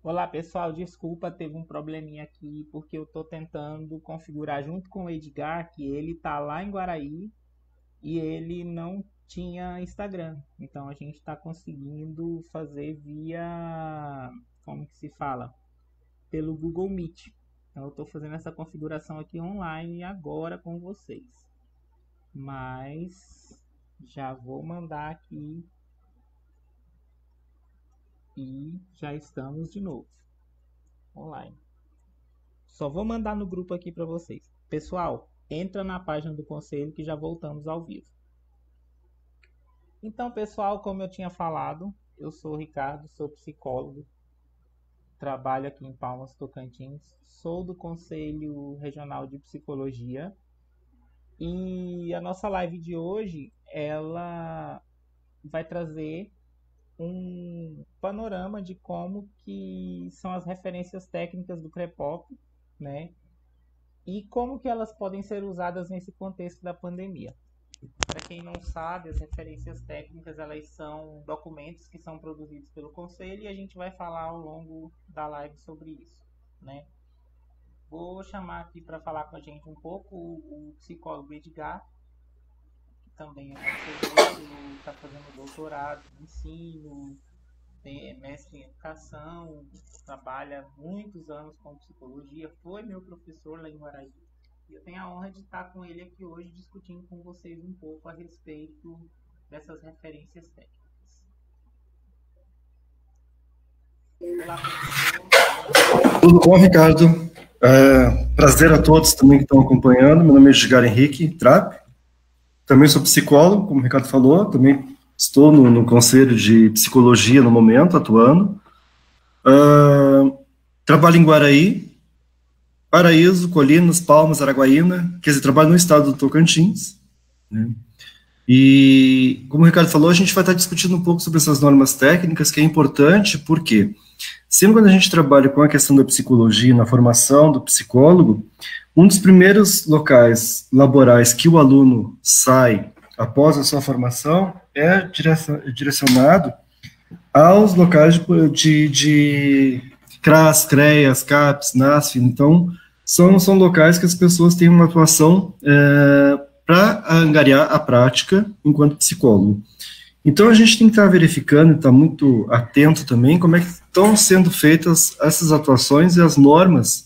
Olá pessoal, desculpa, teve um probleminha aqui porque eu estou tentando configurar junto com o Edgar, que ele tá lá em Guaraí e ele não tinha Instagram. Então a gente está conseguindo fazer via, como que se fala? Pelo Google Meet. Então eu estou fazendo essa configuração aqui online agora com vocês. Mas já vou mandar aqui e já estamos de novo online. Só vou mandar no grupo aqui para vocês. Pessoal, entra na página do conselho que já voltamos ao vivo. Então, pessoal, como eu tinha falado, eu sou o Ricardo, sou psicólogo, trabalho aqui em Palmas, Tocantins, sou do Conselho Regional de Psicologia e a nossa live de hoje, ela vai trazer um panorama de como que são as referências técnicas do CREPOP, né? E como que elas podem ser usadas nesse contexto da pandemia. Para quem não sabe, as referências técnicas elas são documentos que são produzidos pelo Conselho e a gente vai falar ao longo da live sobre isso, né? Vou chamar aqui para falar com a gente um pouco o psicólogo Edgar, que também é conselheiro, está fazendo doutorado em ensino, é mestre em educação, trabalha muitos anos com psicologia, foi meu professor lá em Guaraí. E eu tenho a honra de estar com ele aqui hoje discutindo com vocês um pouco a respeito dessas referências técnicas. Olá, professor. Tudo bom, Ricardo? Prazer a todos também que estão acompanhando. Meu nome é Edgar Henrique Trapp. Também sou psicólogo, como o Ricardo falou. Também estou no Conselho de Psicologia no momento, atuando. Trabalho em Guaraí, Paraíso, Colinas, Palmas, Araguaína. Quer dizer, trabalho no estado do Tocantins, né? E, como o Ricardo falou, a gente vai estar discutindo um pouco sobre essas normas técnicas, que é importante, porque sempre quando a gente trabalha com a questão da psicologia, na formação do psicólogo, um dos primeiros locais laborais que o aluno sai após a sua formação é direcionado aos locais de CRAS, CREAS, CAPS, NASF. Então, são locais que as pessoas têm uma atuação para angariar a prática enquanto psicólogo. Então, a gente tem que estar verificando, estar muito atento também, como é que estão sendo feitas essas atuações e as normas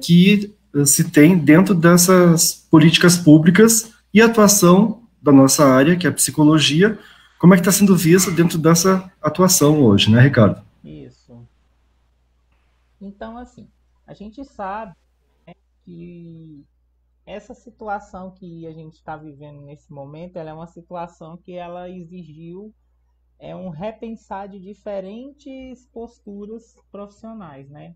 que se tem dentro dessas políticas públicas e a atuação da nossa área, que é a psicologia, como é que está sendo vista dentro dessa atuação hoje, né, Ricardo? Isso. Então, assim, a gente sabe, né, que essa situação que a gente está vivendo nesse momento, ela é uma situação que ela exigiu um repensar de diferentes posturas profissionais, né?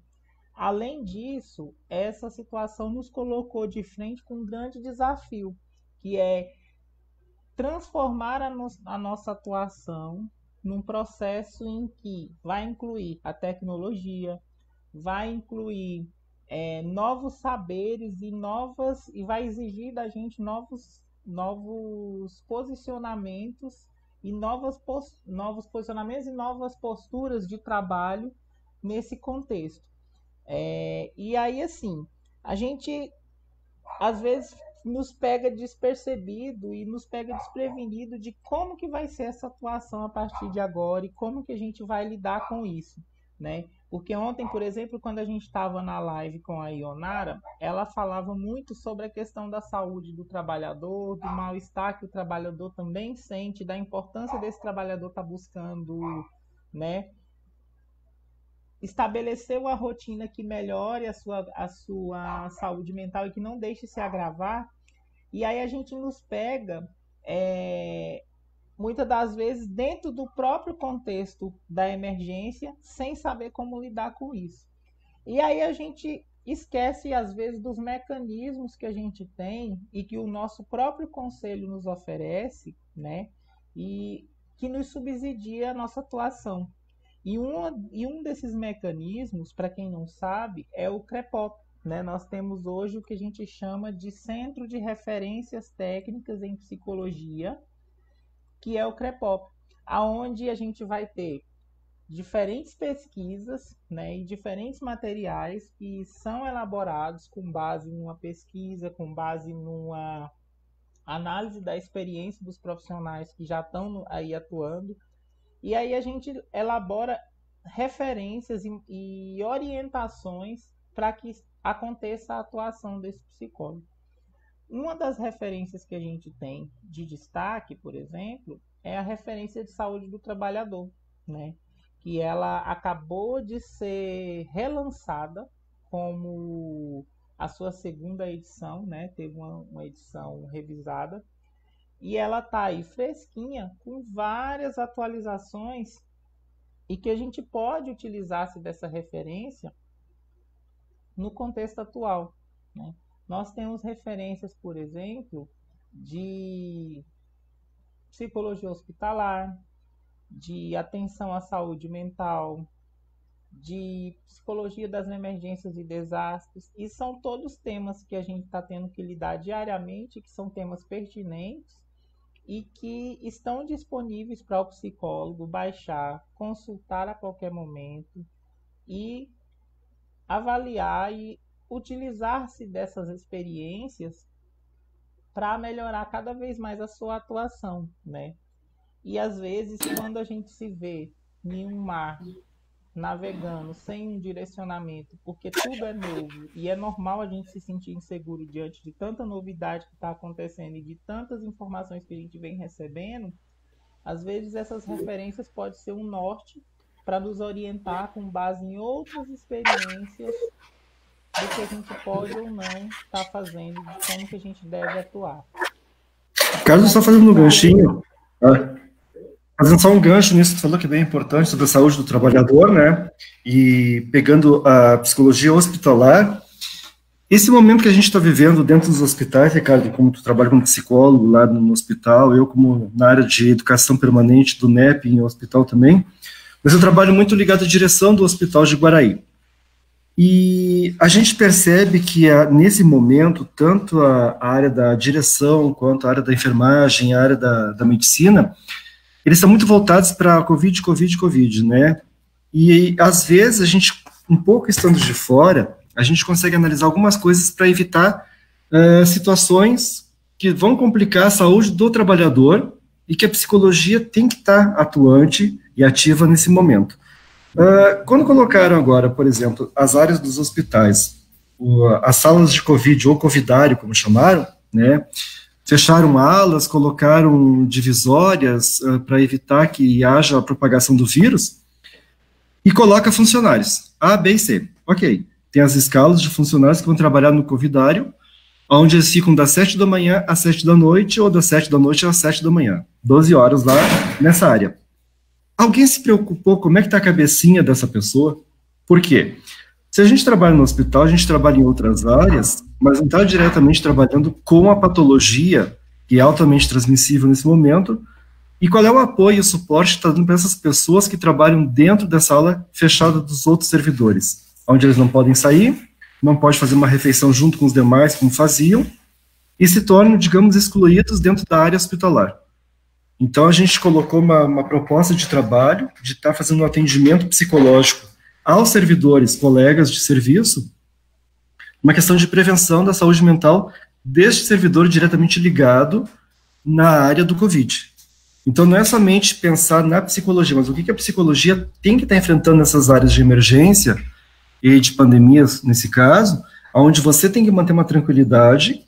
Além disso, essa situação nos colocou de frente com um grande desafio, que é transformar a nossa atuação num processo em que vai incluir a tecnologia, vai incluir novos saberes e vai exigir da gente novos posicionamentos e novos posicionamentos e novas posturas de trabalho nesse contexto. E aí, assim, a gente às vezes nos pega despercebido e nos pega desprevenido de como que vai ser essa atuação a partir de agora e como que a gente vai lidar com isso, né? Porque ontem, por exemplo, quando a gente estava na live com a Ionara, ela falava muito sobre a questão da saúde do trabalhador, do mal-estar que o trabalhador também sente, da importância desse trabalhador estar buscando, né, estabelecer uma rotina que melhore a sua saúde mental e que não deixe se agravar. E aí a gente nos pega, muitas das vezes, dentro do próprio contexto da emergência, sem saber como lidar com isso. E aí a gente esquece, às vezes, dos mecanismos que a gente tem e que o nosso próprio conselho nos oferece, né? E que nos subsidia a nossa atuação. E um desses mecanismos, para quem não sabe, é o CREPOP, né? Nós temos hoje o que a gente chama de Centro de Referências Técnicas em Psicologia, que é o CREPOP, aonde a gente vai ter diferentes pesquisas, né, e diferentes materiais que são elaborados com base numa pesquisa, com base numa análise da experiência dos profissionais que já estão aí atuando. E aí a gente elabora referências e orientações para que aconteça a atuação desse psicólogo. Uma das referências que a gente tem de destaque, por exemplo, é a referência de saúde do trabalhador, né? Que ela acabou de ser relançada como a sua segunda edição, né? Teve uma edição revisada e ela está aí fresquinha com várias atualizações e que a gente pode utilizar-se dessa referência no contexto atual, né? Nós temos referências, por exemplo, de psicologia hospitalar, de atenção à saúde mental, de psicologia das emergências e desastres, e são todos temas que a gente está tendo que lidar diariamente, que são temas pertinentes e que estão disponíveis para o psicólogo baixar, consultar a qualquer momento e avaliar e utilizar-se dessas experiências para melhorar cada vez mais a sua atuação, né? E às vezes, quando a gente se vê em um mar navegando sem um direcionamento, porque tudo é novo e é normal a gente se sentir inseguro diante de tanta novidade que está acontecendo e de tantas informações que a gente vem recebendo, às vezes essas referências podem ser um norte para nos orientar com base em outras experiências do que a gente pode ou não estar fazendo, de como que a gente deve atuar. Carlos, só fazendo um ganchinho, fazendo só um gancho nisso que você falou, que é bem importante, sobre a saúde do trabalhador, né? E pegando a psicologia hospitalar, esse momento que a gente está vivendo dentro dos hospitais, Ricardo, como tu trabalha como psicólogo lá no hospital, eu como na área de educação permanente do NEP em hospital também, mas eu trabalho muito ligado à direção do Hospital de Guaraí. E a gente percebe que nesse momento, tanto a área da direção, quanto a área da enfermagem, a área da medicina, eles estão muito voltados para Covid, né? E às vezes a gente, um pouco estando de fora, a gente consegue analisar algumas coisas para evitar situações que vão complicar a saúde do trabalhador e que a psicologia tem que estar atuante e ativa nesse momento. Quando colocaram agora, por exemplo, as áreas dos hospitais, as salas de Covid, ou Covidário, como chamaram, né, fecharam alas, colocaram divisórias para evitar que haja a propagação do vírus, e coloca funcionários, A, B e C. Ok, tem as escalas de funcionários que vão trabalhar no Covidário, onde eles ficam das 7 da manhã às 7 da noite, ou das 7 da noite às 7 da manhã, 12 horas lá nessa área. Alguém se preocupou como é que está a cabecinha dessa pessoa? Por quê? Se a gente trabalha no hospital, a gente trabalha em outras áreas, mas não está diretamente trabalhando com a patologia, que é altamente transmissível nesse momento, e qual é o apoio e o suporte que está dando para essas pessoas que trabalham dentro dessa aula fechada dos outros servidores, onde eles não podem sair, não podem fazer uma refeição junto com os demais, como faziam, e se tornam, digamos, excluídos dentro da área hospitalar. Então, a gente colocou uma proposta de trabalho, de estar fazendo um atendimento psicológico aos servidores, colegas de serviço, uma questão de prevenção da saúde mental deste servidor diretamente ligado na área do Covid. Então, não é somente pensar na psicologia, mas o que a psicologia tem que estar enfrentando nessas áreas de emergência e de pandemias, nesse caso, onde você tem que manter uma tranquilidade,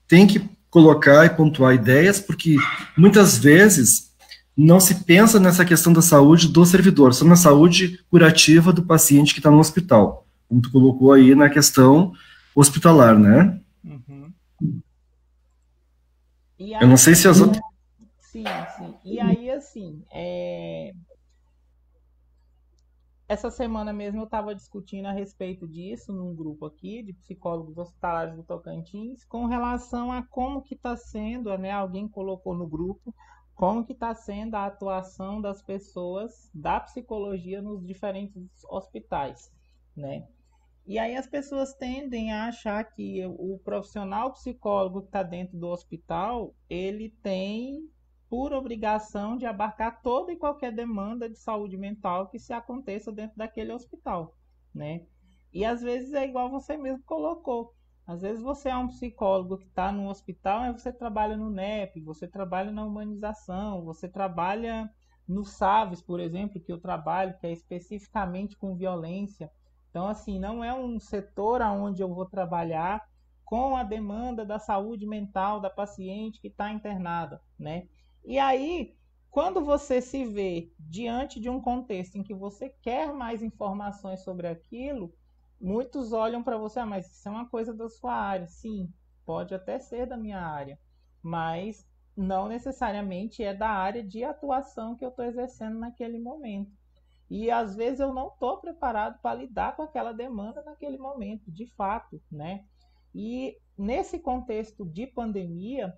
tem que colocar e pontuar ideias, porque muitas vezes não se pensa nessa questão da saúde do servidor, só na saúde curativa do paciente que está no hospital, como tu colocou aí na questão hospitalar, né? Uhum. Eu não sei se as outras... Sim. E aí, assim, essa semana mesmo eu estava discutindo a respeito disso num grupo aqui de psicólogos hospitalares do Tocantins, com relação a como que está sendo, né? Alguém colocou no grupo como que está sendo a atuação das pessoas da psicologia nos diferentes hospitais, né? E aí as pessoas tendem a achar que o profissional psicólogo que está dentro do hospital, ele tem por obrigação de abarcar toda e qualquer demanda de saúde mental que se aconteça dentro daquele hospital, né? E às vezes é igual você mesmo colocou. Às vezes você é um psicólogo que está no hospital, mas você trabalha no NEP, você trabalha na humanização, você trabalha no SAVES, por exemplo, que eu trabalho, que é especificamente com violência. Então, assim, não é um setor onde eu vou trabalhar com a demanda da saúde mental da paciente que está internada, né? E aí, quando você se vê diante de um contexto em que você quer mais informações sobre aquilo, muitos olham para você, mas isso é uma coisa da sua área. Sim, pode até ser da minha área, mas não necessariamente é da área de atuação que eu estou exercendo naquele momento. E às vezes eu não estou preparado para lidar com aquela demanda naquele momento, de fato, né? E nesse contexto de pandemia,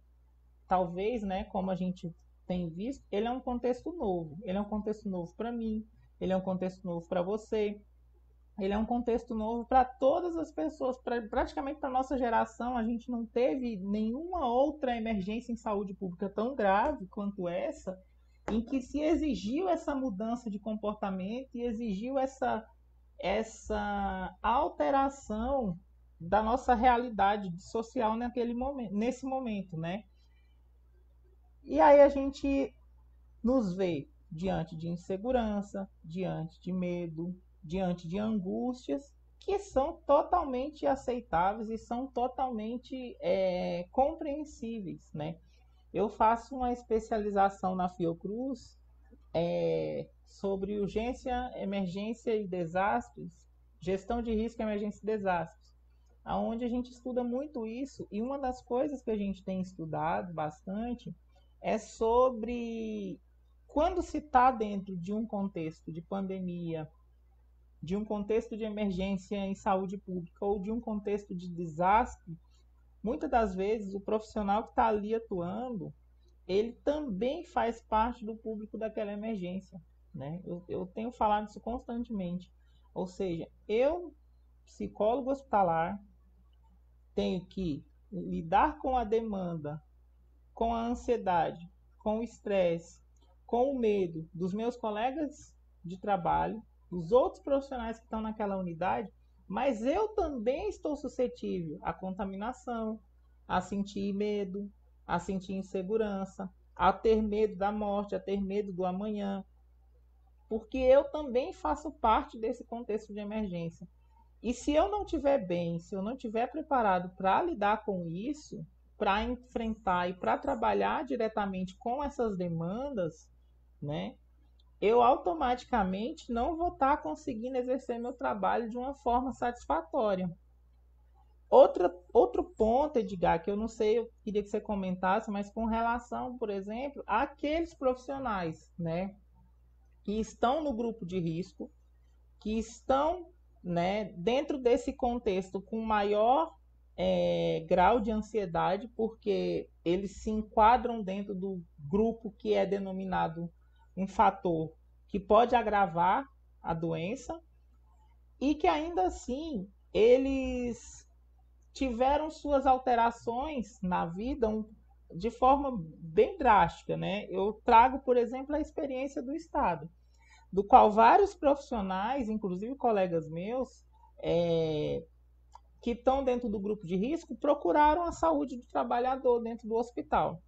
talvez, né, como a gente tem visto, ele é um contexto novo. Ele é um contexto novo para mim, ele é um contexto novo para você, ele é um contexto novo para todas as pessoas, praticamente para a nossa geração. A gente não teve nenhuma outra emergência em saúde pública tão grave quanto essa, em que se exigiu essa mudança de comportamento e exigiu essa alteração da nossa realidade social naquele momento, nesse momento, né? E aí a gente nos vê diante de insegurança, diante de medo, diante de angústias que são totalmente aceitáveis e são totalmente compreensíveis, né? Eu faço uma especialização na Fiocruz sobre urgência, emergência e desastres, gestão de risco, emergência e desastres, aonde a gente estuda muito isso, e uma das coisas que a gente tem estudado bastante é sobre quando se está dentro de um contexto de pandemia, de um contexto de emergência em saúde pública ou de um contexto de desastre, muitas das vezes o profissional que está ali atuando, ele também faz parte do público daquela emergência, né? Eu tenho falado isso constantemente. Ou seja, eu, psicólogo hospitalar, tenho que lidar com a demanda, com a ansiedade, com o estresse, com o medo dos meus colegas de trabalho, dos outros profissionais que estão naquela unidade, mas eu também estou suscetível à contaminação, a sentir medo, a sentir insegurança, a ter medo da morte, a ter medo do amanhã, porque eu também faço parte desse contexto de emergência. E se eu não estiver bem, se eu não estiver preparado para lidar com isso, para enfrentar e para trabalhar diretamente com essas demandas, né, eu automaticamente não vou estar conseguindo exercer meu trabalho de uma forma satisfatória. Outro ponto, Edgar, que eu não sei, eu queria que você comentasse, mas com relação, por exemplo, àqueles profissionais, né, que estão no grupo de risco, que estão, né, dentro desse contexto com maior grau de ansiedade, porque eles se enquadram dentro do grupo que é denominado um fator que pode agravar a doença e que ainda assim eles tiveram suas alterações na vida de forma bem drástica, né? Eu trago, por exemplo, a experiência do Estado, do qual vários profissionais, inclusive colegas meus, que estão dentro do grupo de risco, procuraram a saúde do trabalhador dentro do hospital.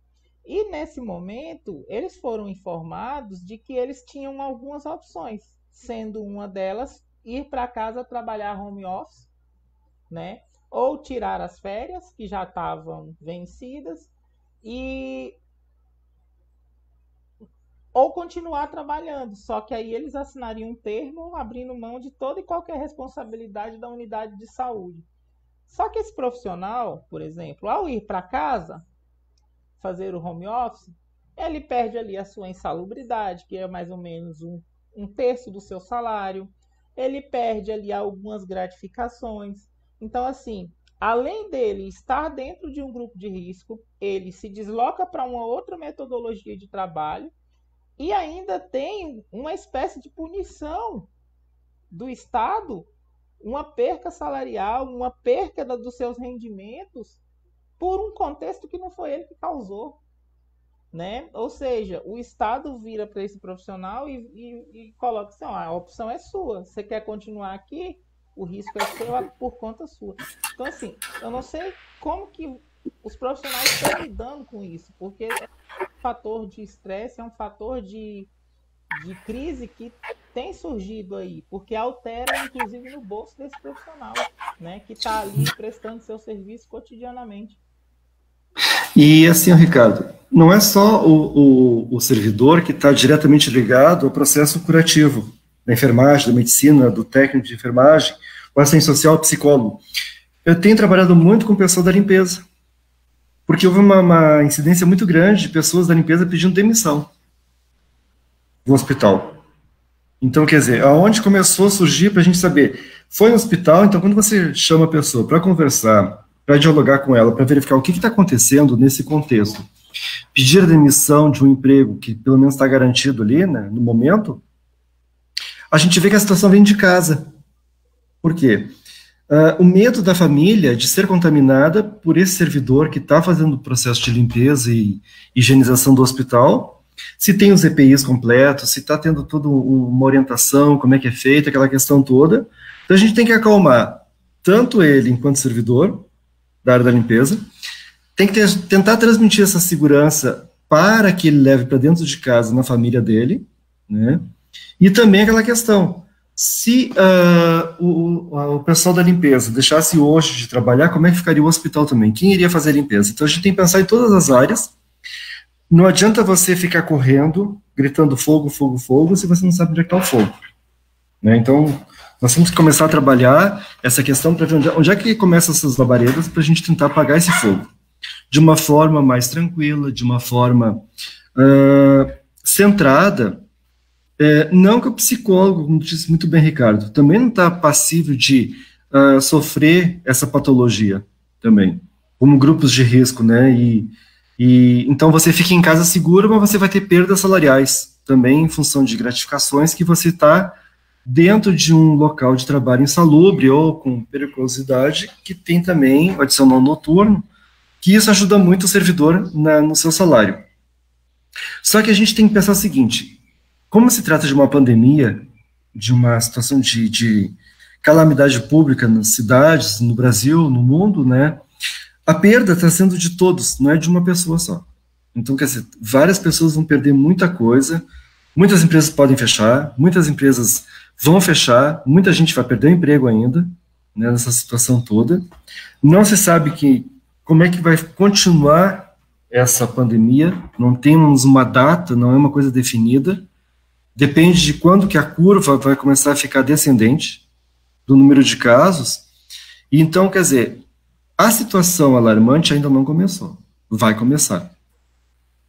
E nesse momento, eles foram informados de que eles tinham algumas opções, sendo uma delas ir para casa trabalhar home office, né? Ou tirar as férias, que já estavam vencidas, e ou continuar trabalhando, só que aí eles assinariam um termo abrindo mão de toda e qualquer responsabilidade da unidade de saúde. Só que esse profissional, por exemplo, ao ir para casa, fazer o home office, ele perde ali a sua insalubridade, que é mais ou menos um terço do seu salário, ele perde ali algumas gratificações. Então, assim, além dele estar dentro de um grupo de risco, ele se desloca para uma outra metodologia de trabalho e ainda tem uma espécie de punição do Estado, uma perca salarial, uma perca dos seus rendimentos por um contexto que não foi ele que causou. né? Ou seja, o Estado vira para esse profissional e coloca assim, ó, a opção é sua. Você quer continuar aqui? O risco é seu por conta sua. Então, assim, eu não sei como que os profissionais estão lidando com isso, porque é um fator de estresse, é um fator de crise que tem surgido aí, porque altera, inclusive, no bolso desse profissional, né, que está ali prestando seu serviço cotidianamente. E assim, Ricardo, não é só o servidor que está diretamente ligado ao processo curativo da enfermagem, da medicina, do técnico de enfermagem, o assistente social, o psicólogo. Eu tenho trabalhado muito com o pessoal da limpeza, porque houve uma incidência muito grande de pessoas da limpeza pedindo demissão do hospital. Então, quer dizer, aonde começou a surgir para a gente saber? Foi no hospital, então quando você chama a pessoa para conversar, para dialogar com ela, para verificar o que está acontecendo nesse contexto, pedir a demissão de um emprego que pelo menos está garantido ali, né, no momento, a gente vê que a situação vem de casa. Por quê? O medo da família de ser contaminada por esse servidor que está fazendo o processo de limpeza e higienização do hospital, se tem os EPIs completos, se está tendo toda uma orientação, como é que é feita, aquela questão toda. Então a gente tem que acalmar tanto ele enquanto servidor da área da limpeza, tem que tentar transmitir essa segurança para que ele leve para dentro de casa, na família dele, né? E também aquela questão, se o pessoal da limpeza deixasse hoje de trabalhar, como é que ficaria o hospital também? Quem iria fazer a limpeza? Então a gente tem que pensar em todas as áreas. Não adianta você ficar correndo, gritando fogo, fogo, fogo, se você não sabe onde é que está o fogo, né? Então, nós temos que começar a trabalhar essa questão para ver onde é que começam essas labaredas para a gente tentar apagar esse fogo. De uma forma mais tranquila, de uma forma centrada. Não que o psicólogo, como disse muito bem Ricardo, também não está passível de sofrer essa patologia também, como grupos de risco, né? Então você fica em casa seguro, mas você vai ter perdas salariais também em função de gratificações que você está dentro de um local de trabalho insalubre ou com periculosidade, que tem também o adicional noturno, que isso ajuda muito o servidor no seu salário. Só que a gente tem que pensar o seguinte, como se trata de uma pandemia, de uma situação de calamidade pública nas cidades, no Brasil, no mundo, né, a perda está sendo de todos, não é de uma pessoa só. Então, quer dizer, várias pessoas vão perder muita coisa, muitas empresas podem fechar, muitas empresas vão fechar, muita gente vai perder o emprego ainda, né, nessa situação toda. Não se sabe como é que vai continuar essa pandemia, não temos uma data, não é uma coisa definida, depende de quando que a curva vai começar a ficar descendente do número de casos. E então, quer dizer, a situação alarmante ainda não começou, vai começar.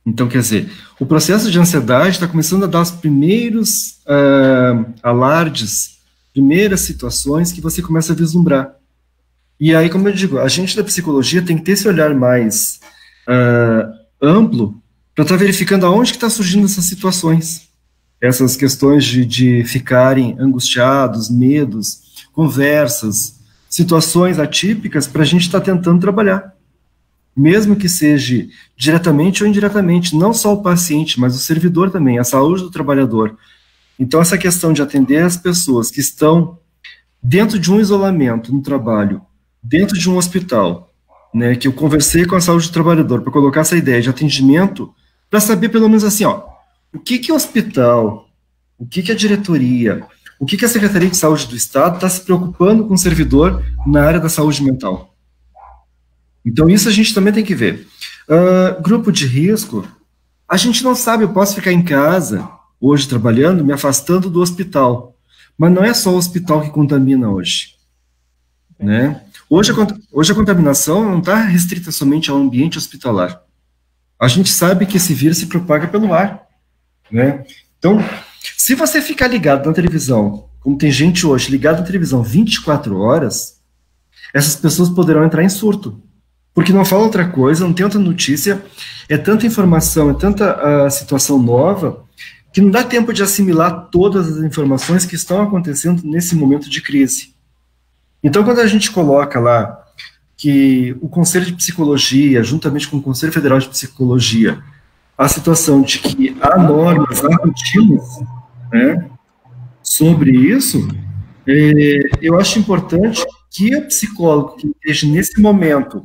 Então, quer dizer, o processo de ansiedade está começando a dar os primeiros alardes, primeiras situações que você começa a vislumbrar. E aí, como eu digo, a gente da psicologia tem que ter esse olhar mais amplo para estar verificando aonde que está surgindo essas situações, essas questões de ficarem angustiados, medos, conversas, situações atípicas para a gente estar tentando trabalhar. Mesmo que seja diretamente ou indiretamente, não só o paciente, mas o servidor também, a saúde do trabalhador. Então, essa questão de atender as pessoas que estão dentro de um isolamento no trabalho, dentro de um hospital, né, que eu conversei com a saúde do trabalhador para colocar essa ideia de atendimento, para saber pelo menos assim, ó, o que o hospital, o que a diretoria, o que a Secretaria de Saúde do Estado está se preocupando com o servidor na área da saúde mental. Então, isso a gente também tem que ver. Grupo de risco, a gente não sabe, eu posso ficar em casa, hoje trabalhando, me afastando do hospital. Mas não é só o hospital que contamina hoje. Né? Hoje a contaminação não está restrita somente ao ambiente hospitalar. A gente sabe que esse vírus se propaga pelo ar. Né? Então, se você ficar ligado na televisão, como tem gente hoje ligado na televisão 24 horas, essas pessoas poderão entrar em surto. Porque não fala outra coisa, não tem outra notícia, é tanta informação, é tanta situação nova, que não dá tempo de assimilar todas as informações que estão acontecendo nesse momento de crise. Então, quando a gente coloca lá que o Conselho de Psicologia, juntamente com o Conselho Federal de Psicologia, a situação de que há normas, há rotinas, né, sobre isso, eu acho importante que o psicólogo que esteja nesse momento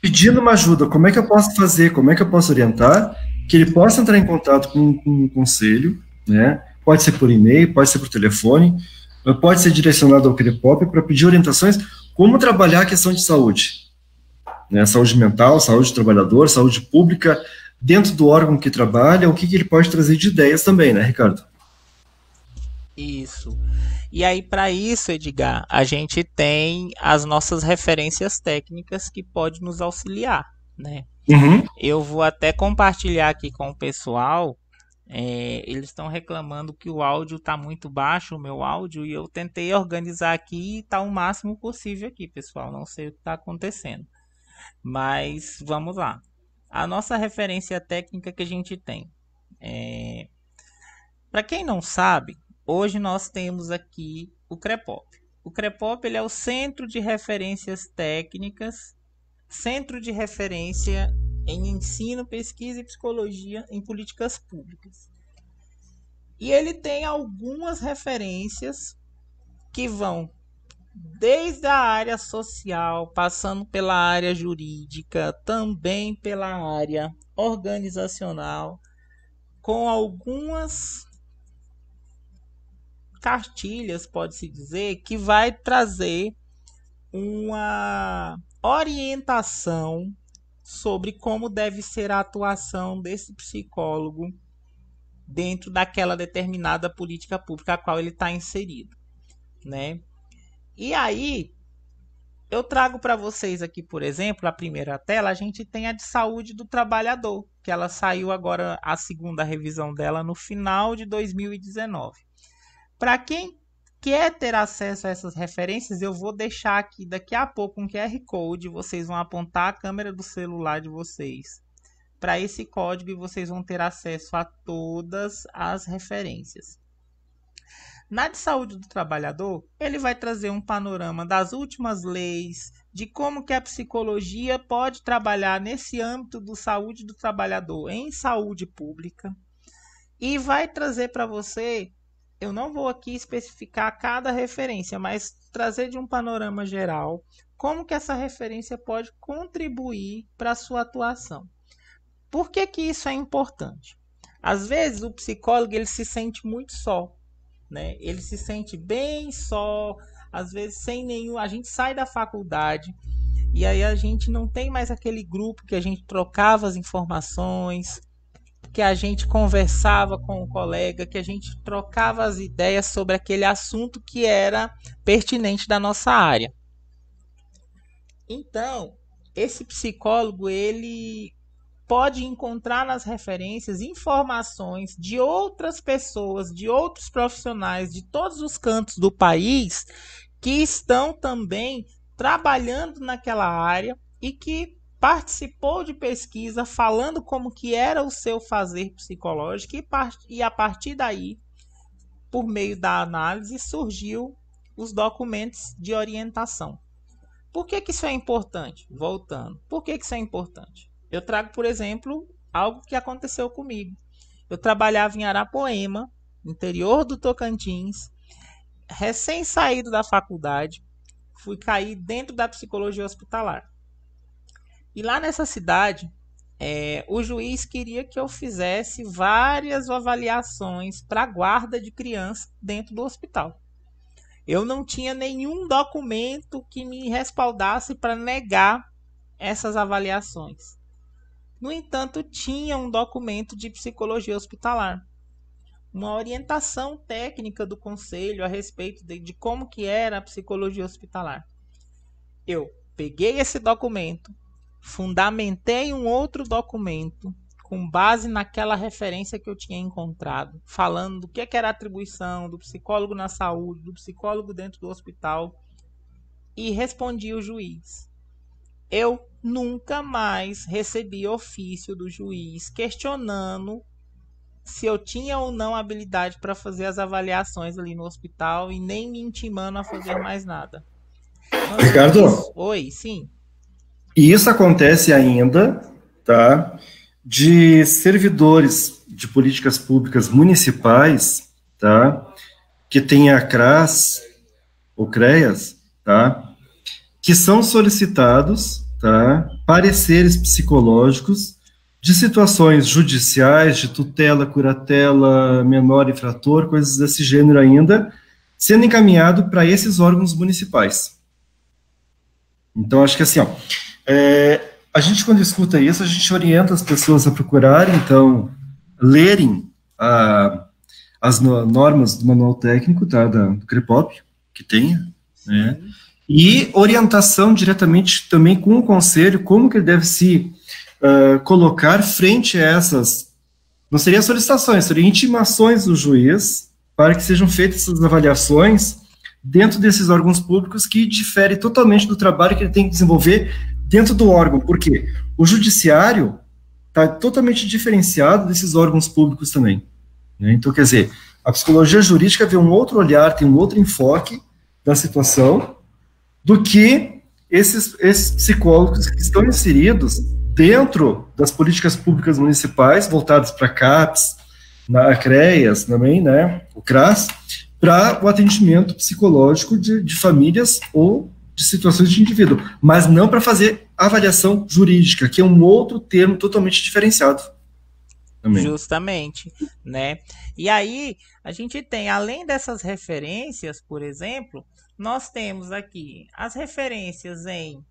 pedindo uma ajuda, como é que eu posso fazer, como é que eu posso orientar, que ele possa entrar em contato com um conselho, né? Pode ser por e-mail, pode ser por telefone, pode ser direcionado ao CREPOP para pedir orientações como trabalhar a questão de saúde, né? Saúde mental, saúde do trabalhador, saúde pública, dentro do órgão que trabalha, o que ele pode trazer de ideias também, né, Ricardo? Isso. E aí, para isso, Edgar, a gente tem as nossas referências técnicas que podem nos auxiliar, né? Uhum. Eu vou até compartilhar aqui com o pessoal. Eles estão reclamando que o áudio está muito baixo, o meu áudio, e eu tentei organizar aqui e está o máximo possível aqui, pessoal. Não sei o que está acontecendo. Mas vamos lá. A nossa referência técnica que a gente tem. Para quem não sabe, hoje nós temos aqui o CREPOP. O CREPOP ele é o Centro de Referências Técnicas, Centro de Referência em Ensino, Pesquisa e Psicologia em Políticas Públicas. E ele tem algumas referências que vão desde a área social, passando pela área jurídica, também pela área organizacional, com algumas cartilhas, pode-se dizer, que vai trazer uma orientação sobre como deve ser a atuação desse psicólogo dentro daquela determinada política pública a qual ele está inserido, né? E aí, eu trago para vocês aqui, por exemplo, a primeira tela, a gente tem a de saúde do trabalhador, que ela saiu agora, a segunda revisão dela, no final de 2019. Para quem quer ter acesso a essas referências, eu vou deixar aqui daqui a pouco um QR Code. Vocês vão apontar a câmera do celular de vocês para esse código e vocês vão ter acesso a todas as referências. Na de saúde do trabalhador, ele vai trazer um panorama das últimas leis, de como que a psicologia pode trabalhar nesse âmbito do saúde do trabalhador em saúde pública, e vai trazer para você, eu não vou aqui especificar cada referência, mas trazer de um panorama geral como que essa referência pode contribuir para a sua atuação. Por que que isso é importante? Às vezes o psicólogo ele se sente muito só, né? Ele se sente bem só, às vezes sem nenhum. A gente sai da faculdade e aí a gente não tem mais aquele grupo que a gente trocava as informações, que a gente conversava com o colega, que a gente trocava as ideias sobre aquele assunto que era pertinente da nossa área. Então, esse psicólogo, ele pode encontrar nas referências informações de outras pessoas, de outros profissionais de todos os cantos do país que estão também trabalhando naquela área e que participou de pesquisa falando como que era o seu fazer psicológico e a partir daí, por meio da análise, surgiu os documentos de orientação. Por que que isso é importante? Voltando. Por que que isso é importante? Eu trago, por exemplo, algo que aconteceu comigo. Eu trabalhava em Arapoema, interior do Tocantins, recém saído da faculdade, fui cair dentro da psicologia hospitalar. E lá nessa cidade, o juiz queria que eu fizesse várias avaliações para guarda de criança dentro do hospital. Eu não tinha nenhum documento que me respaldasse para negar essas avaliações. No entanto, tinha um documento de psicologia hospitalar, uma orientação técnica do conselho a respeito de como que era a psicologia hospitalar. Eu peguei esse documento, fundamentei um outro documento com base naquela referência que eu tinha encontrado, falando do que era a atribuição do psicólogo na saúde, do psicólogo dentro do hospital, e respondi ao juiz. Eu nunca mais recebi ofício do juiz questionando se eu tinha ou não habilidade para fazer as avaliações ali no hospital e nem me intimando a fazer mais nada. Ricardo? Oi, sim. E isso acontece ainda, tá? de servidores de políticas públicas municipais, tá? Que tem a CRAS, ou CREAS, tá? Que são solicitados, tá? Pareceres psicológicos de situações judiciais, de tutela, curatela, menor infrator, coisas desse gênero ainda, sendo encaminhado para esses órgãos municipais. Então, acho que assim, ó, a gente, quando escuta isso, a gente orienta as pessoas a procurarem, então, lerem as normas do manual técnico, tá, do CREPOP, que tenha, né, e orientação diretamente também com o conselho, como que ele deve se colocar frente a essas, não seria solicitações, seriam intimações do juiz, para que sejam feitas essas avaliações dentro desses órgãos públicos, que difere totalmente do trabalho que ele tem que desenvolver dentro do órgão, porque o judiciário está totalmente diferenciado desses órgãos públicos também, né? Então, quer dizer, a psicologia jurídica vê um outro olhar, tem um outro enfoque da situação, do que esses psicólogos que estão inseridos dentro das políticas públicas municipais, voltadas para CAPS, na CREAS também, né, o CRAS, para o atendimento psicológico de famílias ou de situações de indivíduo, mas não para fazer avaliação jurídica, que é um outro termo totalmente diferenciado. Também. Justamente, né? E aí, a gente tem, além dessas referências, por exemplo, nós temos aqui as referências em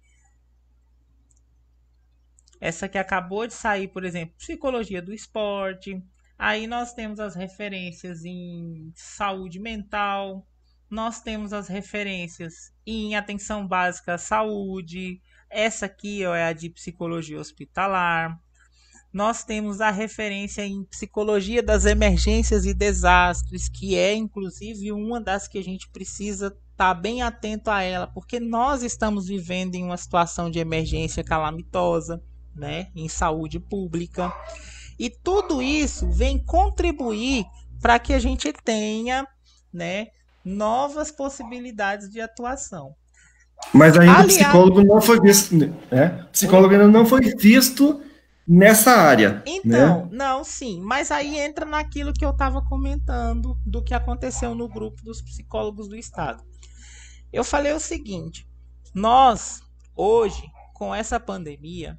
essa que acabou de sair, por exemplo, psicologia do esporte. Aí nós temos as referências em saúde mental, nós temos as referências em atenção básica à saúde. Essa aqui ó, é a de psicologia hospitalar. Nós temos a referência em psicologia das emergências e desastres, que é inclusive uma das que a gente precisa estar bem atento a ela, porque nós estamos vivendo em uma situação de emergência calamitosa, né, em saúde pública. E tudo isso vem contribuir para que a gente tenha, né, novas possibilidades de atuação. Mas ainda o psicólogo não foi visto, né? O psicólogo ainda não foi visto nessa área. Então, né? não, sim, mas aí entra naquilo que eu estava comentando do que aconteceu no grupo dos psicólogos do estado. Eu falei o seguinte: nós, hoje, com essa pandemia,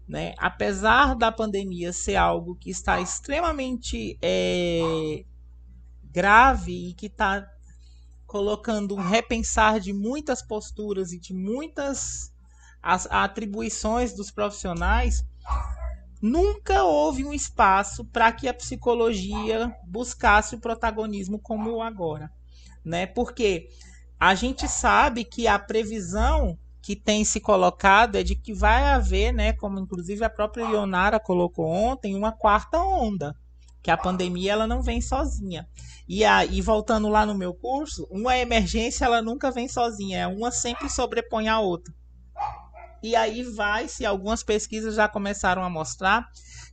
né, apesar da pandemia ser algo que está extremamente grave e que está colocando um repensar de muitas posturas e de muitas atribuições dos profissionais, nunca houve um espaço para que a psicologia buscasse o protagonismo como agora, né? Porque a gente sabe que a previsão que tem se colocado é de que vai haver, né, como inclusive a própria Ionara colocou ontem, uma quarta onda, que a pandemia ela não vem sozinha. E voltando lá no meu curso, uma emergência ela nunca vem sozinha, uma sempre sobrepõe a outra. E aí vai-se, algumas pesquisas já começaram a mostrar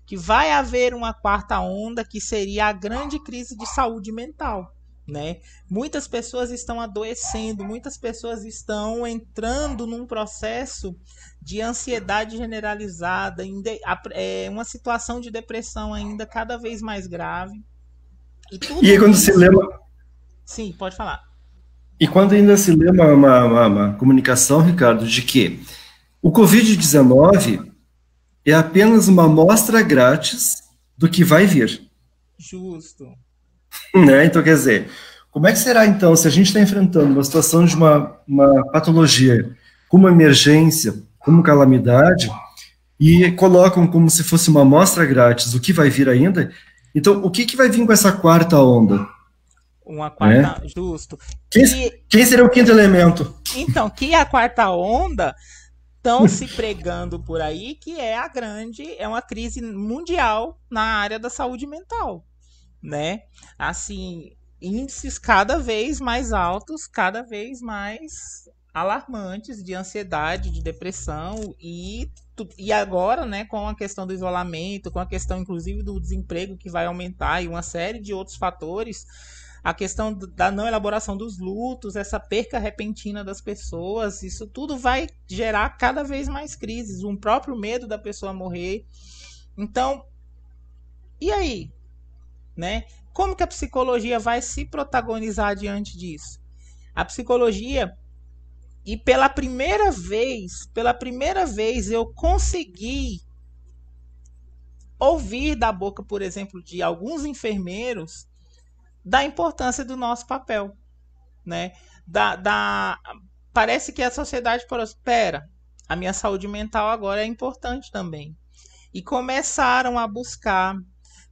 que vai haver uma quarta onda, que seria a grande crise de saúde mental, né? Muitas pessoas estão adoecendo, muitas pessoas estão entrando num processo de ansiedade generalizada, uma situação de depressão ainda cada vez mais grave. E aí quando se lembra... Sim, pode falar. E quando ainda se lê uma comunicação, Ricardo, de que o Covid-19 é apenas uma amostra grátis do que vai vir. Justo. Né? Então, quer dizer, como é que será, então, se a gente está enfrentando uma situação de uma patologia, como emergência, como calamidade, e colocam como se fosse uma amostra grátis do que vai vir ainda, então, o que vai vir com essa quarta onda? Uma quarta, justo. Quem seria o quinto elemento? Então, que a quarta onda estão se pregando por aí que é uma crise mundial na área da saúde mental, né? Assim, índices cada vez mais altos, cada vez mais alarmantes de ansiedade, de depressão e agora, né, com a questão do isolamento, com a questão inclusive do desemprego que vai aumentar e uma série de outros fatores, a questão da não elaboração dos lutos, essa perca repentina das pessoas, isso tudo vai gerar cada vez mais crises, um próprio medo da pessoa morrer. Então, e aí, né? Como que a psicologia vai se protagonizar diante disso? A psicologia, e pela primeira vez eu consegui ouvir da boca, por exemplo, de alguns enfermeiros da importância do nosso papel, né? Parece que a sociedade prospera. A minha saúde mental agora é importante também. E começaram a buscar,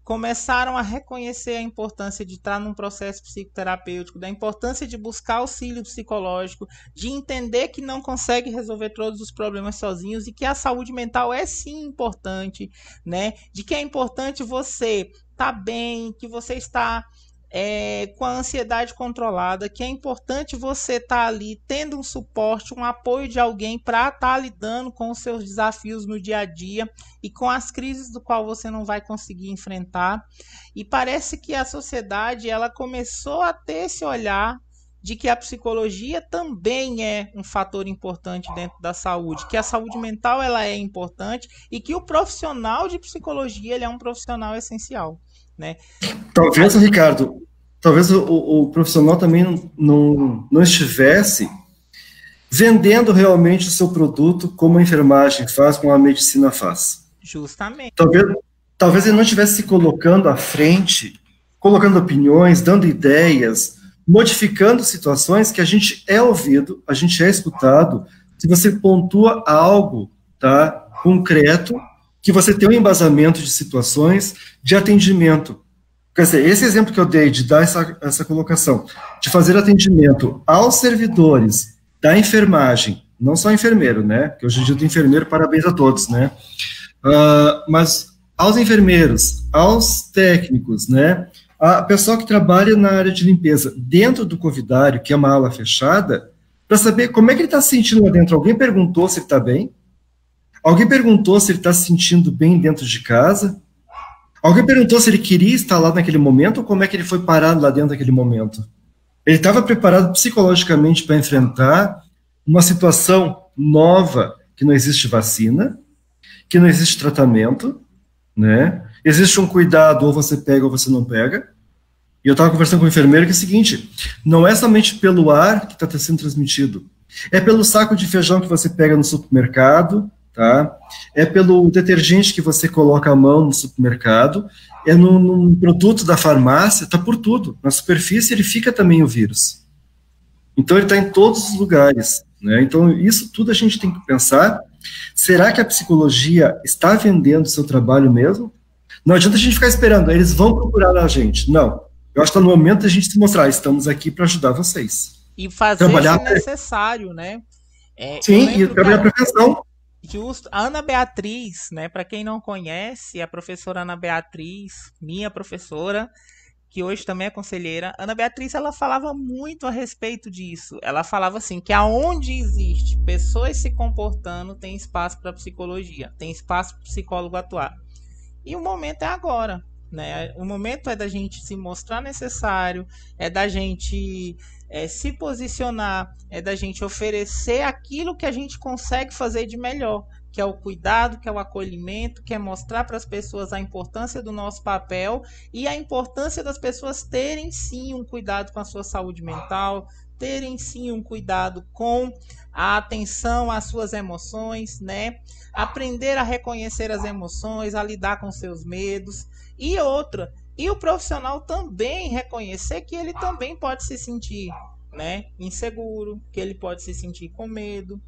começaram a reconhecer a importância de estar num processo psicoterapêutico, da importância de buscar auxílio psicológico, de entender que não consegue resolver todos os problemas sozinhos e que a saúde mental é sim importante, né? De que é importante você estar bem, que você está com a ansiedade controlada, que é importante você estar ali tendo um suporte, um apoio de alguém para estar lidando com os seus desafios no dia a dia e com as crises do qual você não vai conseguir enfrentar. E parece que a sociedade ela começou a ter esse olhar de que a psicologia também é um fator importante dentro da saúde, que a saúde mental ela é importante e que o profissional de psicologia ele é um profissional essencial, né? Talvez, Ricardo, talvez o profissional também não estivesse vendendo realmente o seu produto como a enfermagem faz, como a medicina faz. Justamente. Talvez ele não estivesse se colocando à frente, colocando opiniões, dando ideias, modificando situações que a gente é ouvido, a gente é escutado, se você pontua algo, tá, concreto, que você tem um embasamento de situações de atendimento. Quer dizer, esse exemplo que eu dei de dar essa colocação, de fazer atendimento aos servidores da enfermagem, não só enfermeiro, né? Porque hoje em dia do enfermeiro, parabéns a todos, né? Mas aos enfermeiros, aos técnicos, né? A pessoa que trabalha na área de limpeza, dentro do covidário, que é uma ala fechada, para saber como é que ele está se sentindo lá dentro. Alguém perguntou se ele está bem? Alguém perguntou se ele está se sentindo bem dentro de casa? Alguém perguntou se ele queria estar lá naquele momento ou como é que ele foi parado lá dentro naquele momento? Ele estava preparado psicologicamente para enfrentar uma situação nova, que não existe vacina, que não existe tratamento, né? Existe um cuidado, ou você pega ou você não pega. E eu estava conversando com o enfermeiro que é o seguinte, não é somente pelo ar que está sendo transmitido, é pelo saco de feijão que você pega no supermercado, tá? É pelo detergente que você coloca a mão no supermercado, é num produto da farmácia, tá por tudo. Na superfície ele fica também o vírus. Então ele está em todos os lugares, né? Então isso tudo a gente tem que pensar. Será que a psicologia está vendendo seu trabalho mesmo? Não adianta a gente ficar esperando, eles vão procurar a gente. Não. Eu acho que está no momento da gente se mostrar, estamos aqui para ajudar vocês. E fazer o necessário, né? Sim, e trabalhar a prevenção. Justo. A Ana Beatriz, né? Para quem não conhece, a professora Ana Beatriz, minha professora, que hoje também é conselheira, Ana Beatriz, ela falava muito a respeito disso. Ela falava assim, que aonde existe pessoas se comportando, tem espaço para psicologia, tem espaço para o psicólogo atuar. E o momento é agora, né? O momento é da gente se mostrar necessário, é da gente se posicionar, é da gente oferecer aquilo que a gente consegue fazer de melhor, que é o cuidado, que é o acolhimento, que é mostrar para as pessoas a importância do nosso papel e a importância das pessoas terem sim um cuidado com a sua saúde mental, terem sim um cuidado com a atenção às suas emoções, né? Aprender a reconhecer as emoções, a lidar com seus medos e outra. E o profissional também reconhecer que ele também pode se sentir, né, inseguro, que ele pode se sentir com medo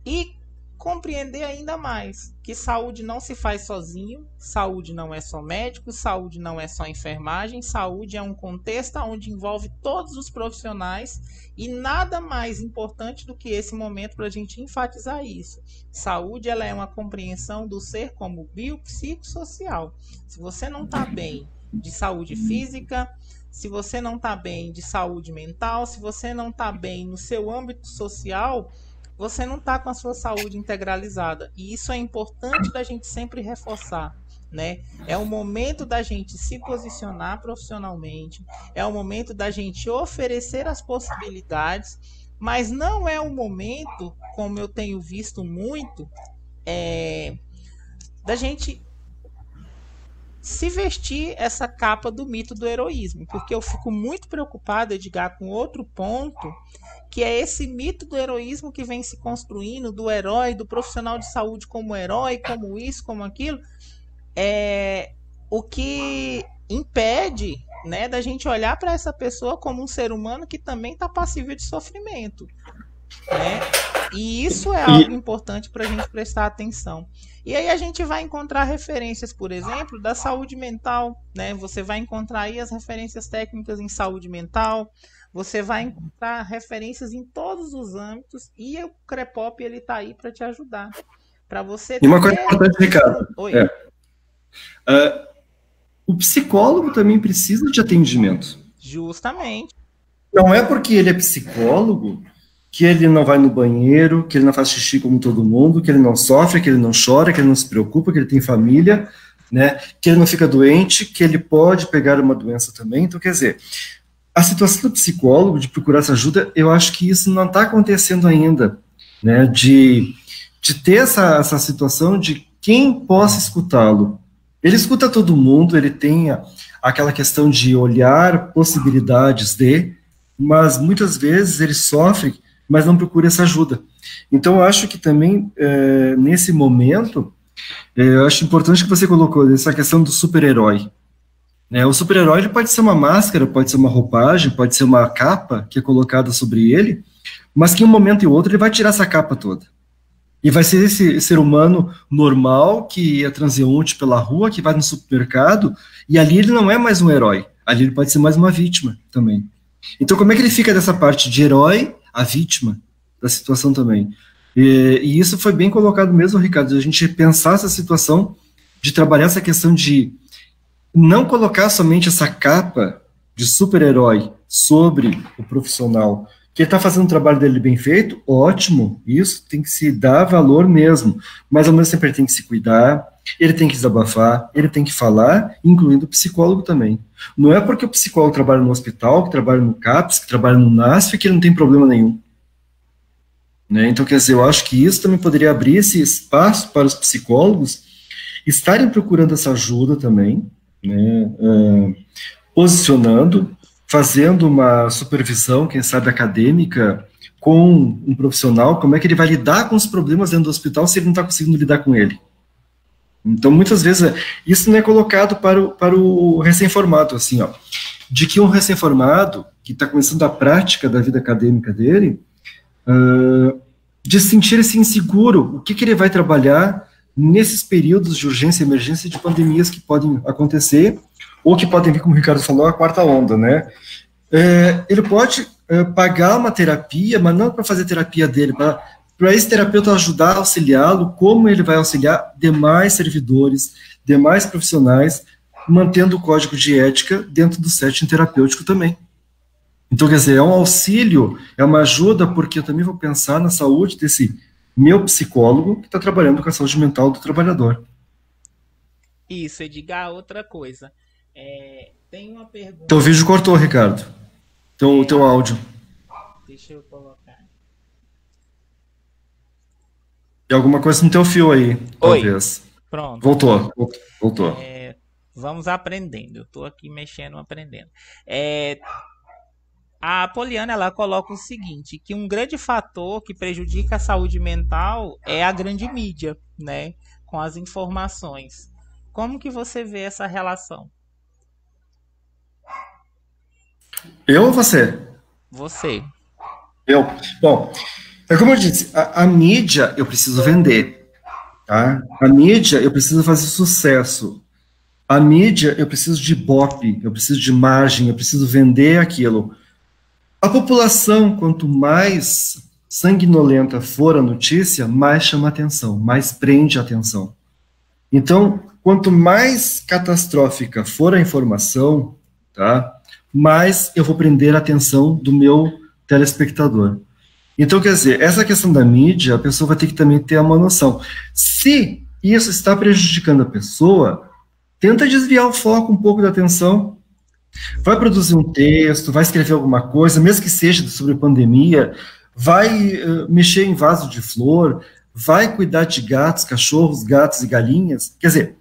e compreender ainda mais que saúde não se faz sozinho, saúde não é só médico, saúde não é só enfermagem, saúde é um contexto onde envolve todos os profissionais e nada mais importante do que esse momento para a gente enfatizar isso. Saúde ela é uma compreensão do ser como biopsicossocial. Se você não está bem de saúde física, se você não está bem de saúde mental, se você não está bem no seu âmbito social, você não está com a sua saúde integralizada. E isso é importante da gente sempre reforçar, né? É o momento da gente se posicionar profissionalmente, é o momento da gente oferecer as possibilidades, mas não é o momento, como eu tenho visto muito, da gente se vestir essa capa do mito do heroísmo, porque eu fico muito preocupado, Edgar, com outro ponto, que é esse mito do heroísmo que vem se construindo, do herói, do profissional de saúde como herói, como isso, como aquilo, é o que impede, né, da gente olhar para essa pessoa como um ser humano que também está passível de sofrimento, né? E isso é algo importante para a gente prestar atenção. E aí a gente vai encontrar referências, por exemplo, da saúde mental, né? Você vai encontrar aí as referências técnicas em saúde mental, você vai encontrar referências em todos os âmbitos, e o CREPOP ele tá aí para te ajudar, para você. E uma coisa importante, Ricardo. O psicólogo também precisa de atendimento. Justamente. Não é porque ele é psicólogo que ele não vai no banheiro, que ele não faz xixi como todo mundo, que ele não sofre, que ele não chora, que ele não se preocupa, que ele tem família, né, que ele não fica doente, que ele pode pegar uma doença também. Então, quer dizer, a situação do psicólogo, de procurar essa ajuda, eu acho que isso não está acontecendo ainda, né, de ter essa situação de quem possa escutá-lo. Ele escuta todo mundo, ele tem aquela questão de olhar possibilidades mas muitas vezes ele sofre, mas não procura essa ajuda. Então, eu acho que também, nesse momento, eu acho importante que você colocou essa questão do super-herói. O super-herói ele pode ser uma máscara, pode ser uma roupagem, pode ser uma capa que é colocada sobre ele, mas que em um momento e outro ele vai tirar essa capa toda. E vai ser esse ser humano normal, que é transeunte pela rua, que vai no supermercado, e ali ele não é mais um herói, ali ele pode ser mais uma vítima também. Então, como é que ele fica dessa parte de herói a vítima da situação também? E isso foi bem colocado mesmo, Ricardo, a gente pensar essa situação, de trabalhar essa questão de não colocar somente essa capa de super-herói sobre o profissional, que ele está fazendo o trabalho dele bem feito, ótimo, isso tem que se dar valor mesmo, mas ao mesmo tempo ele tem que se cuidar, ele tem que desabafar, ele tem que falar, incluindo o psicólogo também. Não é porque o psicólogo trabalha no hospital, que trabalha no CAPS, que trabalha no NASF, que ele não tem problema nenhum. Né? Então, quer dizer, eu acho que isso também poderia abrir esse espaço para os psicólogos estarem procurando essa ajuda também, né? Posicionando, fazendo uma supervisão, quem sabe acadêmica, com um profissional, como é que ele vai lidar com os problemas dentro do hospital se ele não está conseguindo lidar com ele. Então, muitas vezes, isso não é colocado para o recém-formado, assim, ó, de que um recém-formado, que está começando a prática da vida acadêmica dele, de sentir-se inseguro, o que ele vai trabalhar nesses períodos de urgência e emergência de pandemias que podem acontecer, ou que podem vir, como o Ricardo falou, a quarta onda, né? Ele pode pagar uma terapia, mas não para fazer terapia dele, para esse terapeuta ajudar a auxiliá-lo, como ele vai auxiliar demais servidores, demais profissionais, mantendo o código de ética dentro do setting terapêutico também. Então, quer dizer, é um auxílio, é uma ajuda, porque eu também vou pensar na saúde desse meu psicólogo que está trabalhando com a saúde mental do trabalhador. Isso, Edgar, outra coisa. Tem uma pergunta... Teu vídeo cortou, Ricardo. Teu áudio. Deixa eu colocar. Tem alguma coisa no teu fio aí, talvez. Oi. Pronto. Voltou. Vamos aprendendo. Eu estou aqui mexendo, aprendendo. A Poliana, ela coloca o seguinte, que um grande fator que prejudica a saúde mental é a grande mídia, né? Com as informações. Como que você vê essa relação? Eu ou você? Você. Eu. Bom, é como eu disse, a mídia eu preciso vender, tá? A mídia eu preciso fazer sucesso. A mídia eu preciso de ibope, eu preciso de margem, eu preciso vender aquilo. A população, quanto mais sanguinolenta for a notícia, mais chama atenção, mais prende a atenção. Então, quanto mais catastrófica for a informação, tá, mais eu vou prender a atenção do meu telespectador. Então, quer dizer, essa questão da mídia, a pessoa vai ter que também ter uma noção. Se isso está prejudicando a pessoa, tenta desviar o foco um pouco da atenção. Vai produzir um texto, vai escrever alguma coisa, mesmo que seja sobre pandemia, vai mexer em vaso de flor, vai cuidar de gatos, cachorros, gatos e galinhas. Quer dizer,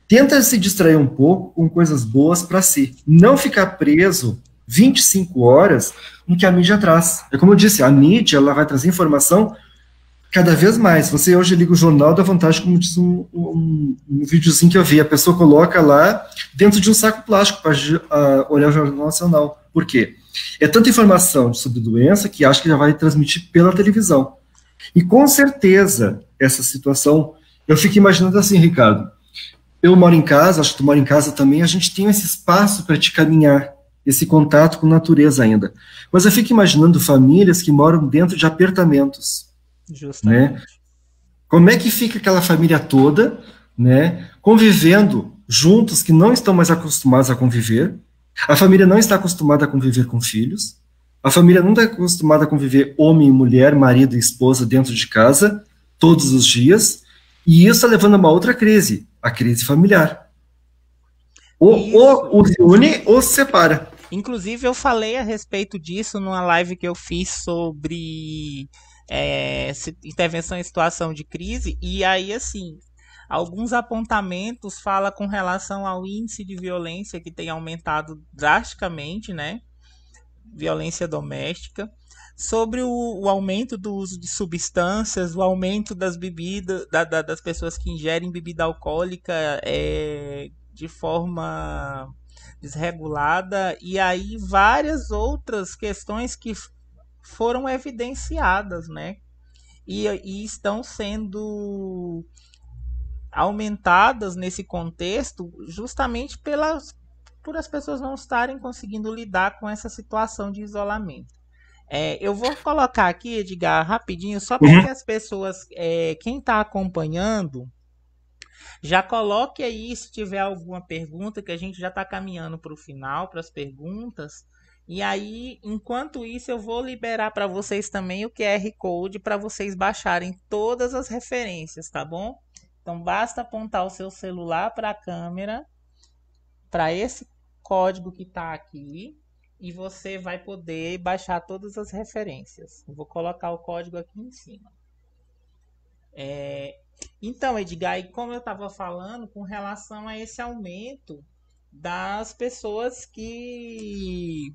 tenta se distrair um pouco com coisas boas para si. Não ficar preso 25 horas no que a mídia traz. É como eu disse, a mídia ela vai trazer informação cada vez mais. Você hoje liga o Jornal da Vontade, como diz um videozinho que eu vi, a pessoa coloca lá dentro de um saco plástico para olhar o Jornal Nacional. Por quê? É tanta informação sobre doença que acho que já vai transmitir pela televisão. E com certeza, essa situação, eu fico imaginando assim, Ricardo, eu moro em casa, acho que tu mora em casa também, a gente tem esse espaço para te caminhar, esse contato com a natureza ainda. Mas eu fico imaginando famílias que moram dentro de apartamentos. Justamente. Né? Como é que fica aquela família toda, né, convivendo juntos, que não estão mais acostumados a conviver, a família não está acostumada a conviver com filhos, a família não está acostumada a conviver homem e mulher, marido e esposa dentro de casa, todos os dias, e isso está levando a uma outra crise, a crise familiar. Ou se une ou se separa. Inclusive, eu falei a respeito disso numa live que eu fiz sobre intervenção em situação de crise, e aí, assim, alguns apontamentos falam com relação ao índice de violência que tem aumentado drasticamente, né? Violência doméstica, sobre o aumento do uso de substâncias, o aumento das bebidas, das pessoas que ingerem bebida alcoólica de forma desregulada, e aí várias outras questões que foram evidenciadas, né? E estão sendo aumentadas nesse contexto justamente por as pessoas não estarem conseguindo lidar com essa situação de isolamento. Eu vou colocar aqui, Edgar, rapidinho, só para que as pessoas, quem está acompanhando, já coloque aí se tiver alguma pergunta, que a gente já está caminhando para o final, para as perguntas. E aí, enquanto isso, eu vou liberar para vocês também o QR Code para vocês baixarem todas as referências, tá bom? Então, basta apontar o seu celular para a câmera, para esse código que está aqui, e você vai poder baixar todas as referências. Eu vou colocar o código aqui em cima. Então, Edgar, e como eu estava falando, com relação a esse aumento das pessoas que...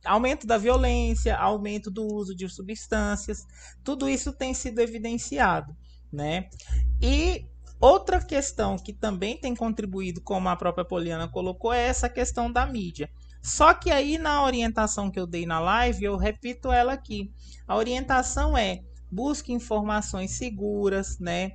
aumento da violência, aumento do uso de substâncias, tudo isso tem sido evidenciado, né? E outra questão que também tem contribuído, como a própria Poliana colocou, é essa questão da mídia. Só que aí na orientação que eu dei na live, eu repito ela aqui. A orientação é: busque informações seguras, né?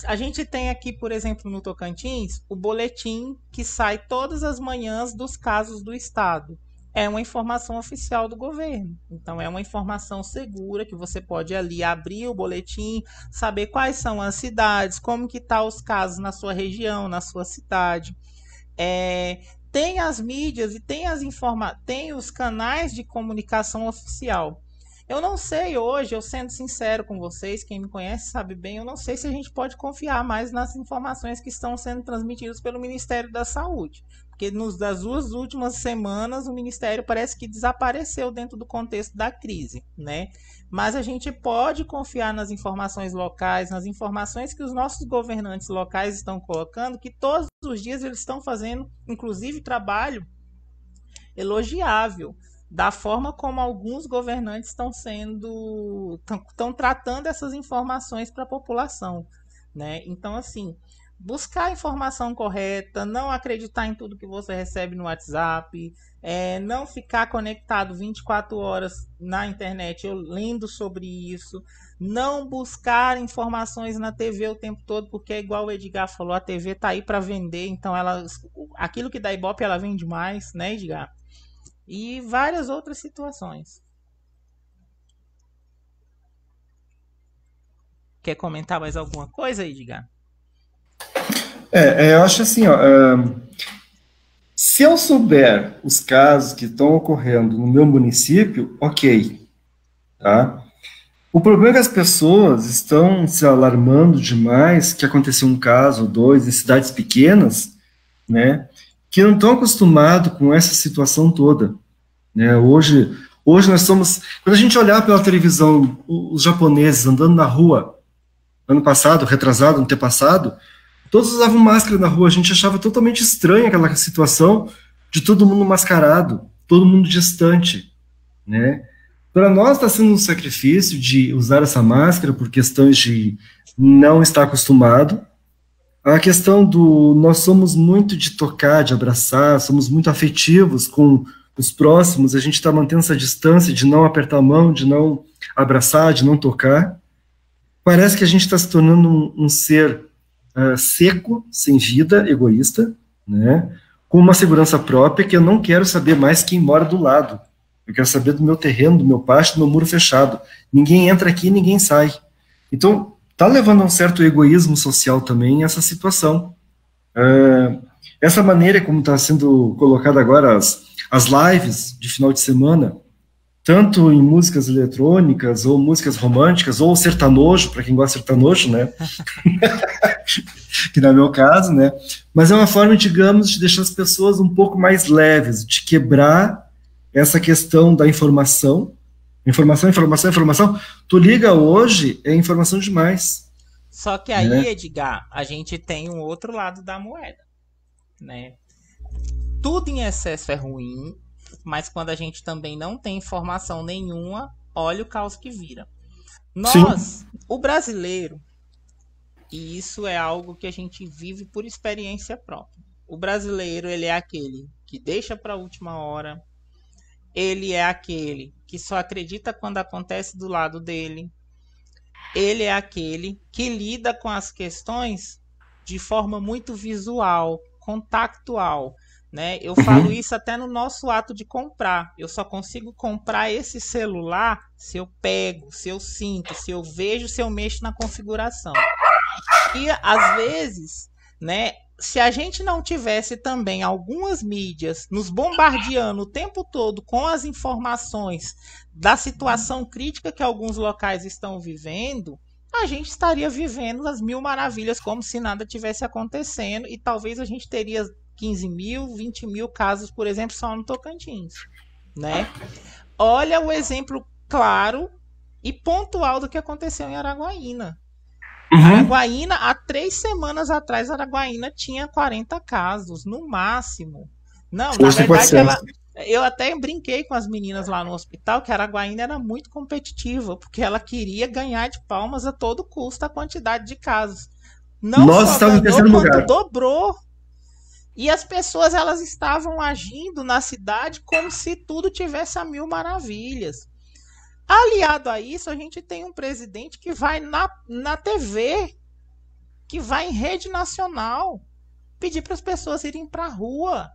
A gente tem aqui, por exemplo, no Tocantins, o boletim que sai todas as manhãs dos casos do estado. É uma informação oficial do governo. Então, é uma informação segura que você pode ali abrir o boletim, saber quais são as cidades, como que tá os casos na sua região, na sua cidade. Tem as mídias e tem os canais de comunicação oficial. Eu não sei hoje, eu sendo sincero com vocês, quem me conhece sabe bem, eu não sei se a gente pode confiar mais nas informações que estão sendo transmitidas pelo Ministério da Saúde. Porque das 2 últimas semanas o Ministério parece que desapareceu dentro do contexto da crise, né? Mas a gente pode confiar nas informações locais, nas informações que os nossos governantes locais estão colocando, que todos os dias eles estão fazendo, inclusive, trabalho elogiável, da forma como alguns governantes estão tratando essas informações para a população, né? Então, assim, buscar a informação correta, não acreditar em tudo que você recebe no WhatsApp, não ficar conectado 24 horas na internet lendo sobre isso, não buscar informações na TV o tempo todo, porque é igual o Edgar falou, a TV tá aí para vender, então aquilo que dá Ibope ela vende mais, né, Edgar? E várias outras situações. Quer comentar mais alguma coisa, Edgar? Eu acho assim, ó, se eu souber os casos que estão ocorrendo no meu município, ok, tá? O problema é que as pessoas estão se alarmando demais que aconteceu um caso ou dois em cidades pequenas, né, que não estão acostumados com essa situação toda, né? Hoje nós somos... Quando a gente olhar pela televisão, os japoneses andando na rua, ano passado, retrasado, antepassado, Todos usavam máscara na rua, a gente achava totalmente estranha aquela situação de todo mundo mascarado, todo mundo distante, né? Para nós está sendo um sacrifício de usar essa máscara por questões de não estar acostumado. A questão do nós somos muito de tocar, de abraçar, somos muito afetivos com os próximos, a gente está mantendo essa distância de não apertar a mão, de não abraçar, de não tocar. Parece que a gente está se tornando um ser seco, sem vida, egoísta, né? Com uma segurança própria que eu não quero saber mais quem mora do lado. Eu quero saber do meu terreno, do meu pátio, do meu muro fechado. Ninguém entra aqui, ninguém sai. Então, está levando a um certo egoísmo social também essa situação. Essa maneira como está sendo colocada agora as lives de final de semana, tanto em músicas eletrônicas, ou músicas românticas, ou sertanojo, para quem gosta de sertanojo, né? Que não é o meu caso, né? Mas é uma forma, digamos, de deixar as pessoas um pouco mais leves, de quebrar essa questão da informação. Informação, informação, informação. Tu liga hoje, é informação demais. Só que aí, Edgar, a gente tem um outro lado da moeda, né? Tudo em excesso é ruim, mas quando a gente também não tem informação nenhuma, olha o caos que vira. Nós, sim, o brasileiro, e isso é algo que a gente vive por experiência própria. O brasileiro, ele é aquele que deixa para a última hora, ele é aquele que só acredita quando acontece do lado dele, ele é aquele que lida com as questões de forma muito visual, contactual, né? Eu falo isso até no nosso ato de comprar. Eu só consigo comprar esse celular se eu pego, se eu sinto, se eu vejo, se eu mexo na configuração. E às vezes, né, se a gente não tivesse também algumas mídias nos bombardeando o tempo todo com as informações da situação crítica que alguns locais estão vivendo, a gente estaria vivendo as mil maravilhas como se nada tivesse acontecendo, e talvez a gente teria 15 mil, 20 mil casos, por exemplo, só no Tocantins, né? Olha o exemplo claro e pontual do que aconteceu em Araguaína. Araguaína, há 3 semanas atrás, Araguaína tinha 40 casos, no máximo. Não, na verdade, eu até brinquei com as meninas lá no hospital que a Araguaína era muito competitiva, porque ela queria ganhar de Palmas a todo custo a quantidade de casos. Não só ganhou, quanto dobrou. E as pessoas, elas estavam agindo na cidade como se tudo tivesse a mil maravilhas. Aliado a isso, a gente tem um presidente que vai na TV, que vai em rede nacional, pedir para as pessoas irem para a rua.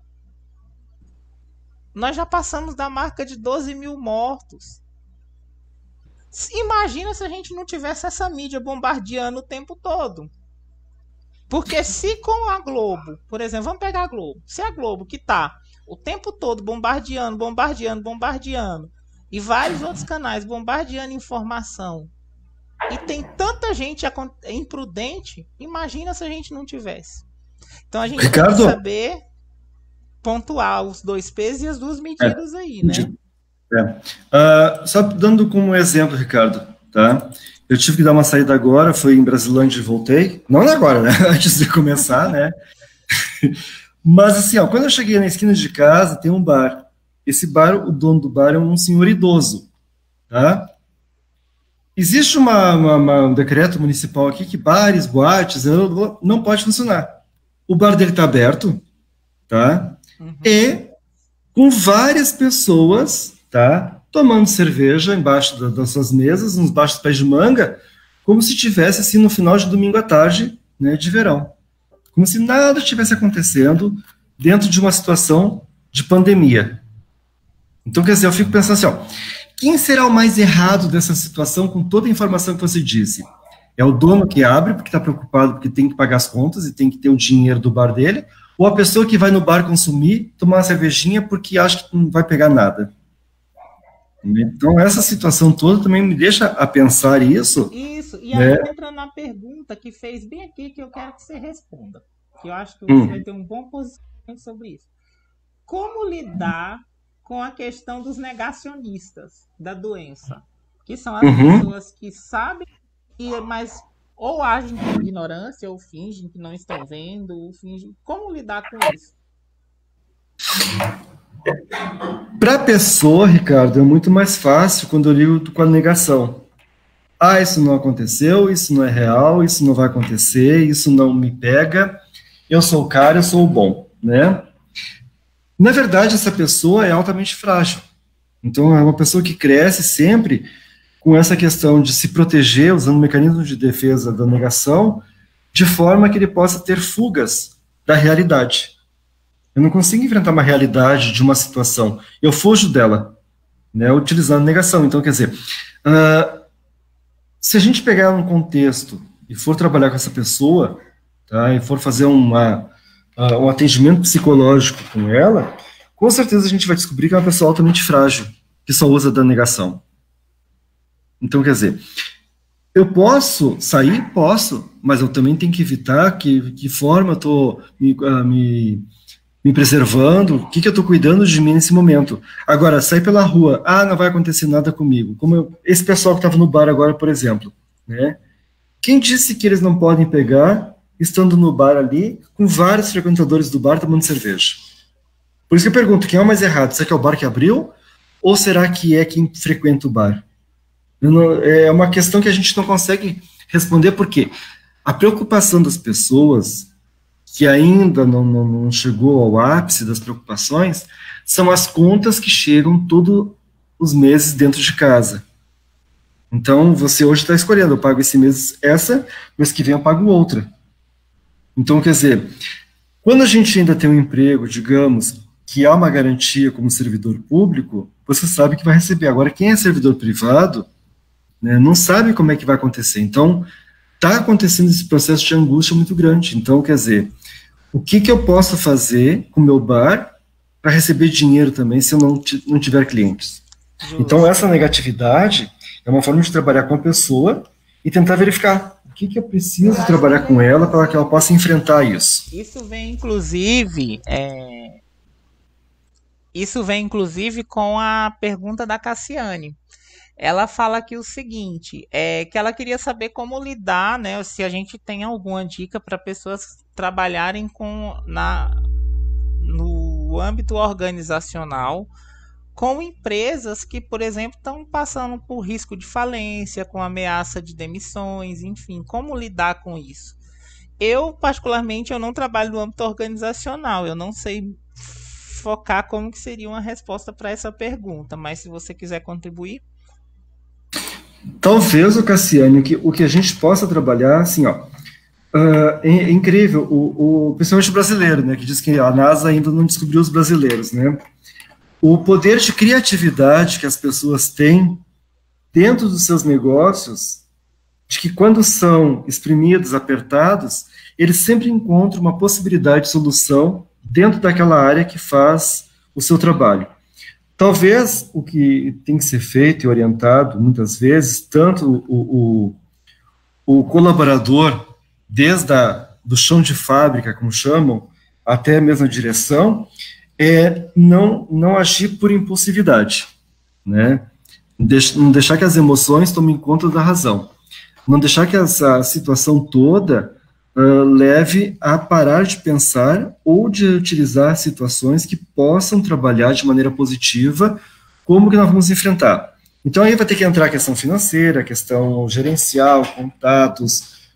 Nós já passamos da marca de 12 mil mortos. Imagina se a gente não tivesse essa mídia bombardeando o tempo todo. Porque se com a Globo, por exemplo, vamos pegar a Globo. Se a Globo, que está o tempo todo bombardeando, e vários outros canais bombardeando informação, e tem tanta gente imprudente, imagina se a gente não tivesse. Então a gente tem que saber pontuar os dois pesos e as duas medidas aí, né? Só dando como exemplo, Ricardo, tá? Eu tive que dar uma saída agora, fui em Brasilândia e voltei. Não agora, né? Antes de começar, né? Mas assim, ó, quando eu cheguei na esquina de casa, tem um bar. Esse bar, o dono do bar é um senhor idoso, tá? Existe um decreto municipal aqui que bares, boates, não pode funcionar. O bar dele está aberto, tá? E com várias pessoas, tá? Tomando cerveja embaixo das suas mesas, nos baixos pés de manga, como se tivesse assim no final de domingo à tarde, né, de verão. Como se nada estivesse acontecendo dentro de uma situação de pandemia. Então, quer dizer, eu fico pensando assim, ó, quem será o mais errado dessa situação com toda a informação que você disse? É o dono que abre porque está preocupado porque tem que pagar as contas e tem que ter o dinheiro do bar dele, ou a pessoa que vai no bar consumir, tomar uma cervejinha porque acha que não vai pegar nada? Então, essa situação toda também me deixa a pensar isso. Isso, e aí entra na pergunta que fez bem aqui, que eu quero que você responda, que eu acho que você vai ter um bom posicionamento sobre isso. Como lidar com a questão dos negacionistas da doença, que são as pessoas que sabem, mas ou agem com ignorância, ou fingem que não estão vendo, ou fingem. Como lidar com isso? Para a pessoa, Ricardo, é muito mais fácil quando eu ligo com a negação. Ah, isso não aconteceu, isso não é real, isso não vai acontecer, isso não me pega, eu sou o cara, eu sou o bom, né? Na verdade, essa pessoa é altamente frágil. Então, é uma pessoa que cresce sempre com essa questão de se proteger, usando mecanismos de defesa da negação, de forma que ele possa ter fugas da realidade. Eu não consigo enfrentar uma realidade de uma situação, eu fujo dela, né, utilizando negação. Então, quer dizer, se a gente pegar um contexto e for trabalhar com essa pessoa, tá, e for fazer um atendimento psicológico com ela, com certeza a gente vai descobrir que é uma pessoa altamente frágil, que só usa da negação. Então, quer dizer, eu posso sair? Posso, mas eu também tenho que evitar que forma eu estou me preservando, o que eu estou cuidando de mim nesse momento. Agora, sair pela rua, não vai acontecer nada comigo. Esse pessoal que estava no bar agora, por exemplo, né? Quem disse que eles não podem pegar, estando no bar ali, com vários frequentadores do bar tomando cerveja? Por isso que eu pergunto, quem é o mais errado? Será que é o bar que abriu? Ou será que é quem frequenta o bar? É uma questão que a gente não consegue responder, porque a preocupação das pessoas, que ainda não chegou ao ápice das preocupações, são as contas que chegam todos os meses dentro de casa. Então, você hoje está escolhendo, eu pago esse mês essa, mês que vem eu pago outra. Então, quer dizer, quando a gente ainda tem um emprego, digamos, que há uma garantia como servidor público, você sabe que vai receber. Agora, quem é servidor privado, né, não sabe como é que vai acontecer. Então, está acontecendo esse processo de angústia muito grande. Então, quer dizer, o que eu posso fazer com o meu bar para receber dinheiro também se eu não tiver clientes? Justo. Então, essa negatividade é uma forma de trabalhar com a pessoa e tentar verificar o que eu preciso trabalhar com ela para que ela possa enfrentar isso. Isso vem, inclusive, com a pergunta da Cassiane. Ela fala aqui o seguinte, que ela queria saber como lidar, né, se a gente tem alguma dica para pessoas trabalharem no âmbito organizacional com empresas que, por exemplo, estão passando por risco de falência, com ameaça de demissões, enfim, como lidar com isso? Eu, particularmente, eu não trabalho no âmbito organizacional, eu não sei focar como que seria uma resposta para essa pergunta, mas se você quiser contribuir. Talvez, Cassiane, o que a gente possa trabalhar, assim, é incrível, principalmente o brasileiro, né, que diz que a NASA ainda não descobriu os brasileiros, né? O poder de criatividade que as pessoas têm dentro dos seus negócios, de que quando são exprimidos, apertados, eles sempre encontram uma possibilidade de solução dentro daquela área que faz o seu trabalho. Talvez o que tem que ser feito e orientado, muitas vezes, tanto o colaborador, desde do chão de fábrica, como chamam, até mesmo a direção, é não agir por impulsividade, né? Não deixar que as emoções tomem conta da razão. Não deixar que essa situação toda leve a parar de pensar ou de utilizar situações que possam trabalhar de maneira positiva, como que nós vamos enfrentar. Então aí vai ter que entrar a questão financeira, a questão gerencial, contatos,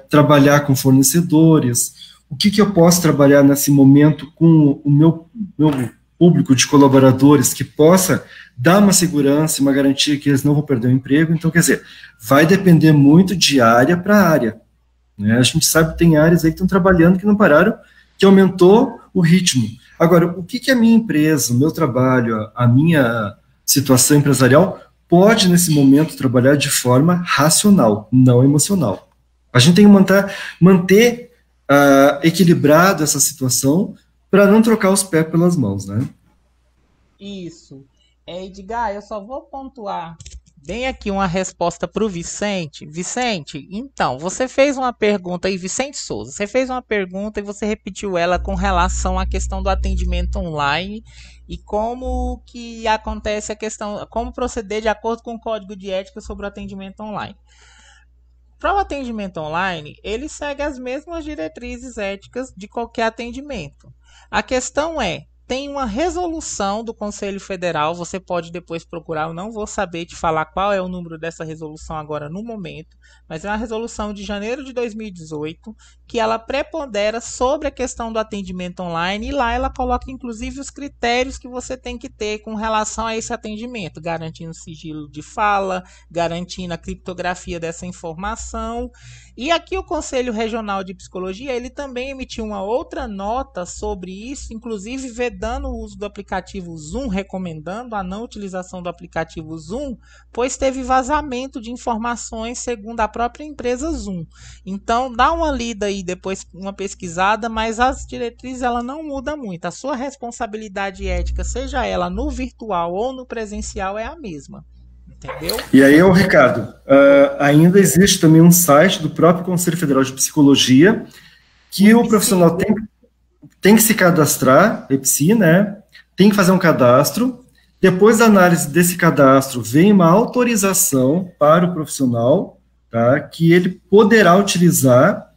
trabalhar com fornecedores, o que eu posso trabalhar nesse momento com o meu público de colaboradores que possa dar uma segurança, uma garantia que eles não vão perder o emprego. Então, quer dizer, vai depender muito de área para área. Né? A gente sabe que tem áreas aí que estão trabalhando que não pararam, que aumentou o ritmo. Agora, o que a minha empresa, o meu trabalho, a minha situação empresarial pode, nesse momento, trabalhar de forma racional, não emocional. A gente tem que manter equilibrado essa situação para não trocar os pés pelas mãos, né? Isso. Edgar, eu só vou pontuar bem aqui uma resposta para o Vicente. Vicente, então, você fez uma pergunta aí, Vicente Souza, você fez uma pergunta e você repetiu ela com relação à questão do atendimento online e como que acontece a questão, como proceder de acordo com o Código de Ética sobre o atendimento online. para o atendimento online, ele segue as mesmas diretrizes éticas de qualquer atendimento. A questão é, tem uma resolução do Conselho Federal, você pode depois procurar, eu não vou saber te falar qual é o número dessa resolução agora no momento, mas é uma resolução de janeiro de 2018, que ela prepondera sobre a questão do atendimento online, e lá ela coloca inclusive os critérios que você tem que ter com relação a esse atendimento, garantindo sigilo de fala, garantindo a criptografia dessa informação. E aqui o Conselho Regional de Psicologia, ele também emitiu uma outra nota sobre isso, inclusive vedando o uso do aplicativo Zoom, recomendando a não utilização do aplicativo Zoom, pois teve vazamento de informações segundo a própria empresa Zoom. Então dá uma lida aí, depois uma pesquisada, mas as diretrizes ela não muda muito. A sua responsabilidade ética, seja ela no virtual ou no presencial, é a mesma. Entendeu? E aí, Ricardo, ainda existe também um site do próprio Conselho Federal de Psicologia que o profissional tem que se cadastrar, EPSI, né? Tem que fazer um cadastro. Depois da análise desse cadastro, vem uma autorização para o profissional, tá? Que ele poderá utilizar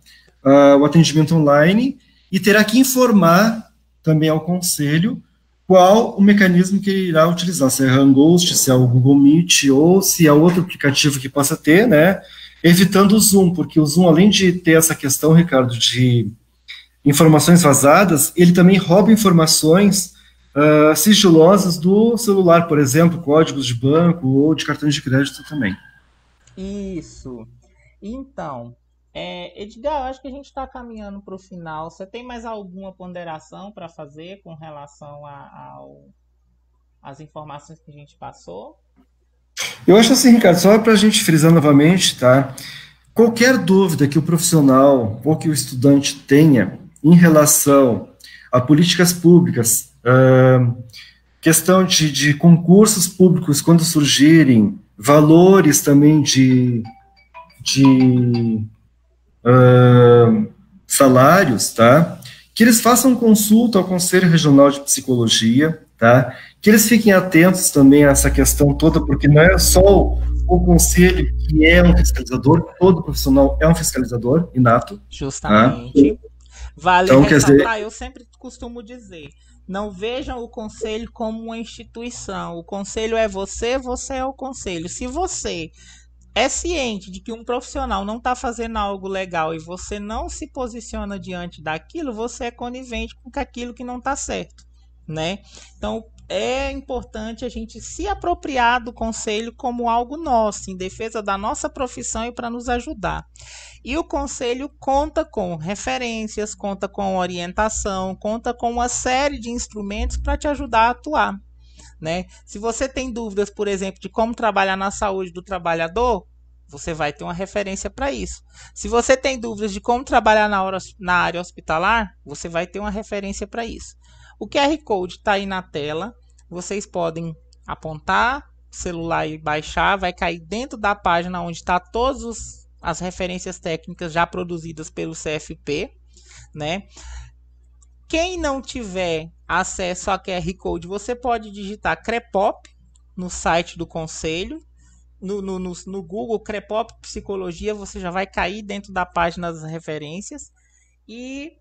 o atendimento online e terá que informar também ao Conselho qual o mecanismo que ele irá utilizar, se é Hangouts, se é o Google Meet, ou se é outro aplicativo que possa ter, né, evitando o Zoom, porque o Zoom, além de ter essa questão, Ricardo, de informações vazadas, ele também rouba informações sigilosas do celular, por exemplo, códigos de banco ou de cartões de crédito também. Isso. Então, Edgar, eu acho que a gente está caminhando para o final. Você tem mais alguma ponderação para fazer com relação às informações que a gente passou? Eu acho assim, Ricardo, só para a gente frisar novamente, tá? Qualquer dúvida que o profissional ou que o estudante tenha em relação a políticas públicas, questão de concursos públicos quando surgirem, valores também de salários, tá? Que eles façam consulta ao Conselho Regional de Psicologia, tá? Que eles fiquem atentos também a essa questão toda, porque não é só o conselho que é um fiscalizador, todo profissional é um fiscalizador inato. Justamente. Tá? Vale então, ressaltar, eu sempre costumo dizer, não vejam o conselho como uma instituição. O conselho é você, você é o conselho. Se você é ciente de que um profissional não está fazendo algo legal e você não se posiciona diante daquilo, você é conivente com aquilo que não está certo, né? Então, é importante a gente se apropriar do conselho como algo nosso, em defesa da nossa profissão e para nos ajudar. E o conselho conta com referências, conta com orientação, conta com uma série de instrumentos para te ajudar a atuar, né? Se você tem dúvidas, por exemplo, de como trabalhar na saúde do trabalhador, você vai ter uma referência para isso. Se você tem dúvidas de como trabalhar na área hospitalar, você vai ter uma referência para isso. O QR Code está aí na tela, vocês podem apontar o celular e baixar, vai cair dentro da página onde está todas as referências técnicas já produzidas pelo CFP, né? Quem não tiver acesso a QR Code, você pode digitar CREPOP no site do Conselho, no Google CREPOP Psicologia, você já vai cair dentro da página das referências. E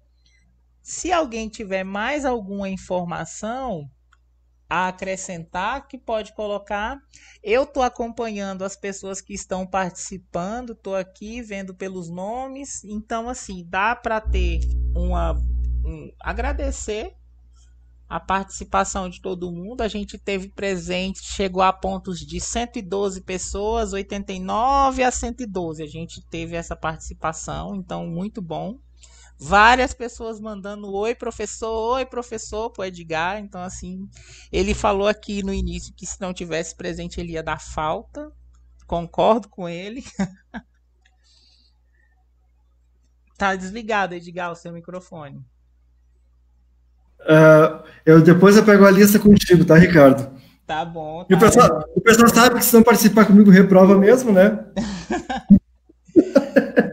se alguém tiver mais alguma informação a acrescentar, que pode colocar. Eu estou acompanhando as pessoas que estão participando, estou aqui vendo pelos nomes, então assim, dá para ter agradecer a participação de todo mundo. A gente teve presente, chegou a pontos de 112 pessoas, 89 a 112. A gente teve essa participação, então muito bom. Várias pessoas mandando oi professor pro Edgar. Então assim, ele falou aqui no início que se não tivesse presente ele ia dar falta. Concordo com ele. Tá desligado, Edgar, o seu microfone. Depois eu pego a lista contigo, tá, Ricardo? Tá bom. Tá. E o pessoal sabe que se não participar comigo, reprova mesmo, né?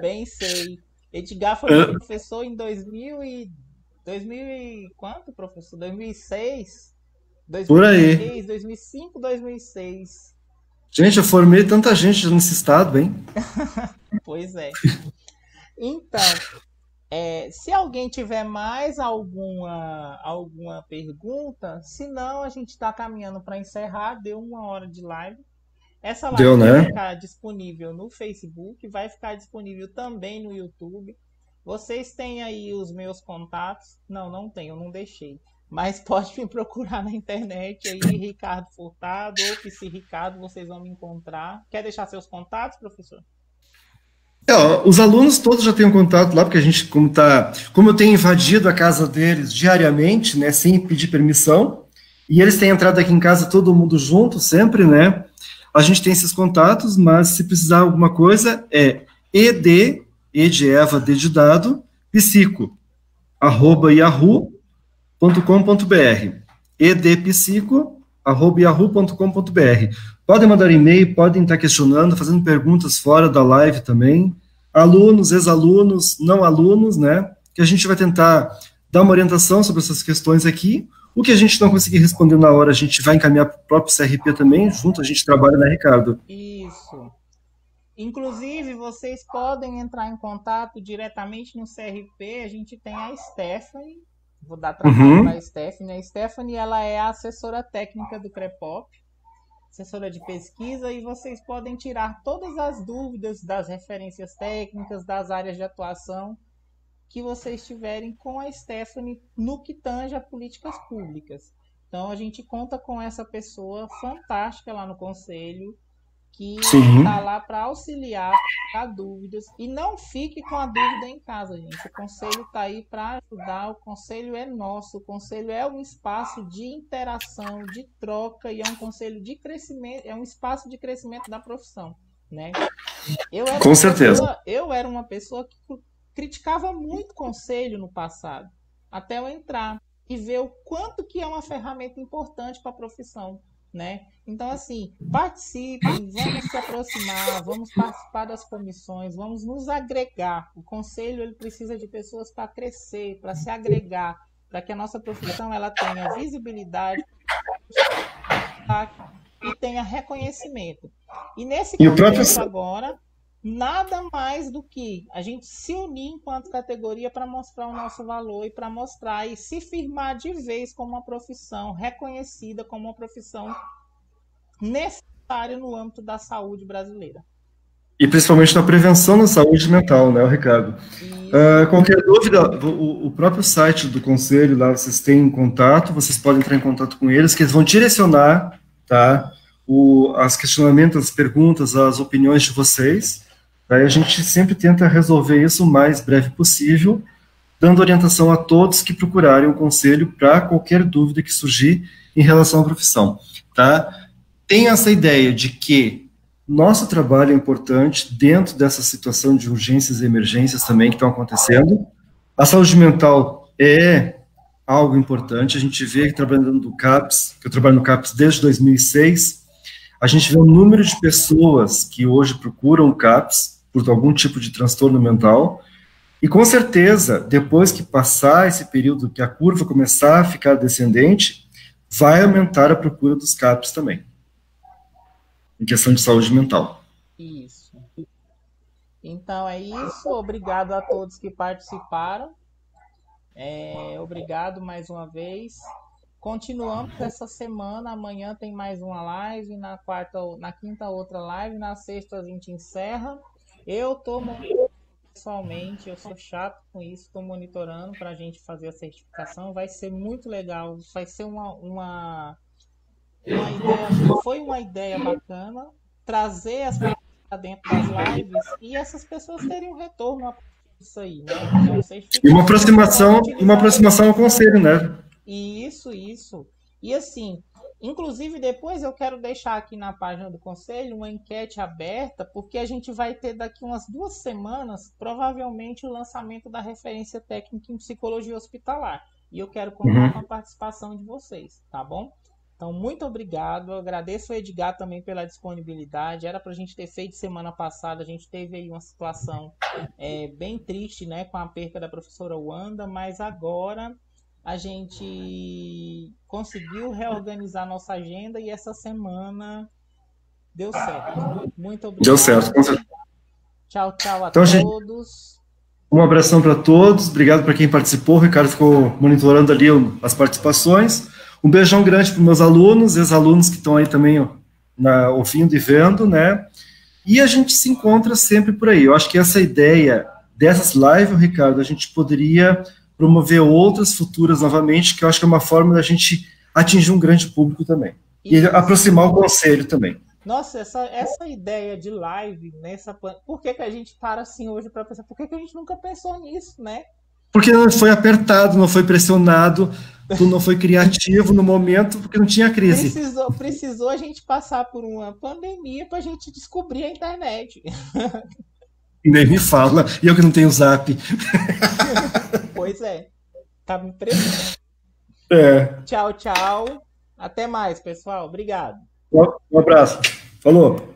Bem sei. Edgar foi meu professor em 2000 e quanto, professor? 2006? 2006, Por aí. 2005, 2006. Gente, eu formei tanta gente nesse estado, hein? Pois é. Então, se alguém tiver mais alguma pergunta, se não, a gente está caminhando para encerrar. Deu 1 hora de live. Essa live Deu, vai né? ficar disponível no Facebook, vai ficar disponível também no YouTube. Vocês têm aí os meus contatos? Não, não tenho, não deixei. Mas pode me procurar na internet aí, Ricardo Furtado ou Psi Ricardo, vocês vão me encontrar. Quer deixar seus contatos, professor? Ó, os alunos todos já têm um contato lá, porque a gente, como eu tenho invadido a casa deles diariamente, né, sem pedir permissão, e eles têm entrado aqui em casa todo mundo junto, sempre, né? A gente tem esses contatos, mas se precisar alguma coisa, E de Eva, D de dado, psico, @yahoo.com.br. edpsico@yahoo.com.br. Podem mandar e-mail, podem estar questionando, fazendo perguntas fora da live também. Alunos, ex-alunos, não alunos, né? Que a gente vai tentar dar uma orientação sobre essas questões aqui. O que a gente não conseguir responder na hora, a gente vai encaminhar para o próprio CRP também, junto a gente trabalha, né, Ricardo? Isso. Inclusive, vocês podem entrar em contato diretamente no CRP. A gente tem a Stephanie. Vou dar trabalho para a Stephanie. A Stephanie, ela é a assessora técnica do CREPOP, assessora de pesquisa, e vocês podem tirar todas as dúvidas das referências técnicas, das áreas de atuação que vocês tiverem com a Stephanie no que tange a políticas públicas. Então, a gente conta com essa pessoa fantástica lá no conselho, que está lá para auxiliar, para dúvidas. E não fique com a dúvida em casa, gente. O conselho está aí para ajudar. O conselho é nosso. O conselho é um espaço de interação, de troca, e é um conselho de crescimento, é um espaço de crescimento da profissão, né? Com certeza. Eu era uma pessoa que criticava muito conselho no passado, até eu entrar e ver o quanto que é uma ferramenta importante para a profissão, né? Então, assim, participem, vamos se aproximar, vamos participar das comissões, vamos nos agregar. O conselho, ele precisa de pessoas para crescer, para se agregar, para que a nossa profissão ela tenha visibilidade e tenha reconhecimento. E nesse contexto agora, nada mais do que a gente se unir enquanto categoria para mostrar o nosso valor e para mostrar e se firmar de vez como uma profissão reconhecida, como uma profissão necessária no âmbito da saúde brasileira. E principalmente na prevenção da saúde mental, né, Ricardo? Qualquer dúvida, o próprio site do Conselho, lá vocês têm contato, vocês podem entrar em contato com eles, que eles vão direcionar, tá, as questionamentos, as perguntas, as opiniões de vocês. Daí a gente sempre tenta resolver isso o mais breve possível, dando orientação a todos que procurarem o Conselho para qualquer dúvida que surgir em relação à profissão, tá? Tem essa ideia de que nosso trabalho é importante dentro dessa situação de urgências e emergências também que estão acontecendo. A saúde mental é algo importante. A gente vê que trabalhando no CAPS, que eu trabalho no CAPS desde 2006, a gente vê o número de pessoas que hoje procuram o CAPS por algum tipo de transtorno mental. E com certeza, depois que passar esse período, que a curva começar a ficar descendente, vai aumentar a procura dos CAPs também, em questão de saúde mental. Isso. Então é isso. Obrigado a todos que participaram. Obrigado mais uma vez. Continuamos essa semana. Amanhã tem mais uma live. Na quinta, outra live. Na sexta, a gente encerra. Eu estou pessoalmente, eu sou chato com isso, estou monitorando para a gente fazer a certificação. Vai ser muito legal. Vai ser uma ideia, foi uma ideia bacana trazer as pessoas para dentro das lives e essas pessoas terem um retorno disso aí, né? E uma aproximação ao conselho, né? Isso. E assim, inclusive depois eu quero deixar aqui na página do conselho uma enquete aberta, porque a gente vai ter daqui umas 2 semanas, provavelmente, o lançamento da referência técnica em psicologia hospitalar. E eu quero contar com a participação de vocês, tá bom? Então, muito obrigado. Eu agradeço ao Edgar também pela disponibilidade. Era para a gente ter feito semana passada. A gente teve aí uma situação bem triste, né, com a perca da professora Wanda, mas agora a gente conseguiu reorganizar nossa agenda e essa semana Deu certo. Muito obrigado. Deu certo, com certeza. Tchau, tchau a Então, gente, todos. um abração para todos. Obrigado para quem participou. O Ricardo ficou monitorando ali as participações. Um beijão grande para os meus alunos, ex-alunos que estão aí também ouvindo e vendo, né? E a gente se encontra sempre por aí. Eu acho que essa ideia dessas lives, Ricardo, a gente poderia promover outras futuras novamente, que eu acho que é uma forma da gente atingir um grande público também. E aproximar o conselho também. Nossa, essa ideia de live por que a gente para assim hoje para pensar? Por que a gente nunca pensou nisso, né? Porque não foi apertado, não foi pressionado, tu não foi criativo no momento, porque não tinha crise. Precisou a gente passar por uma pandemia para a gente descobrir a internet. Nem me fala, e eu que não tenho Zap. Pois é, tá me impressionando. É. Tchau, tchau. Até mais, pessoal. Obrigado. Um abraço. Falou.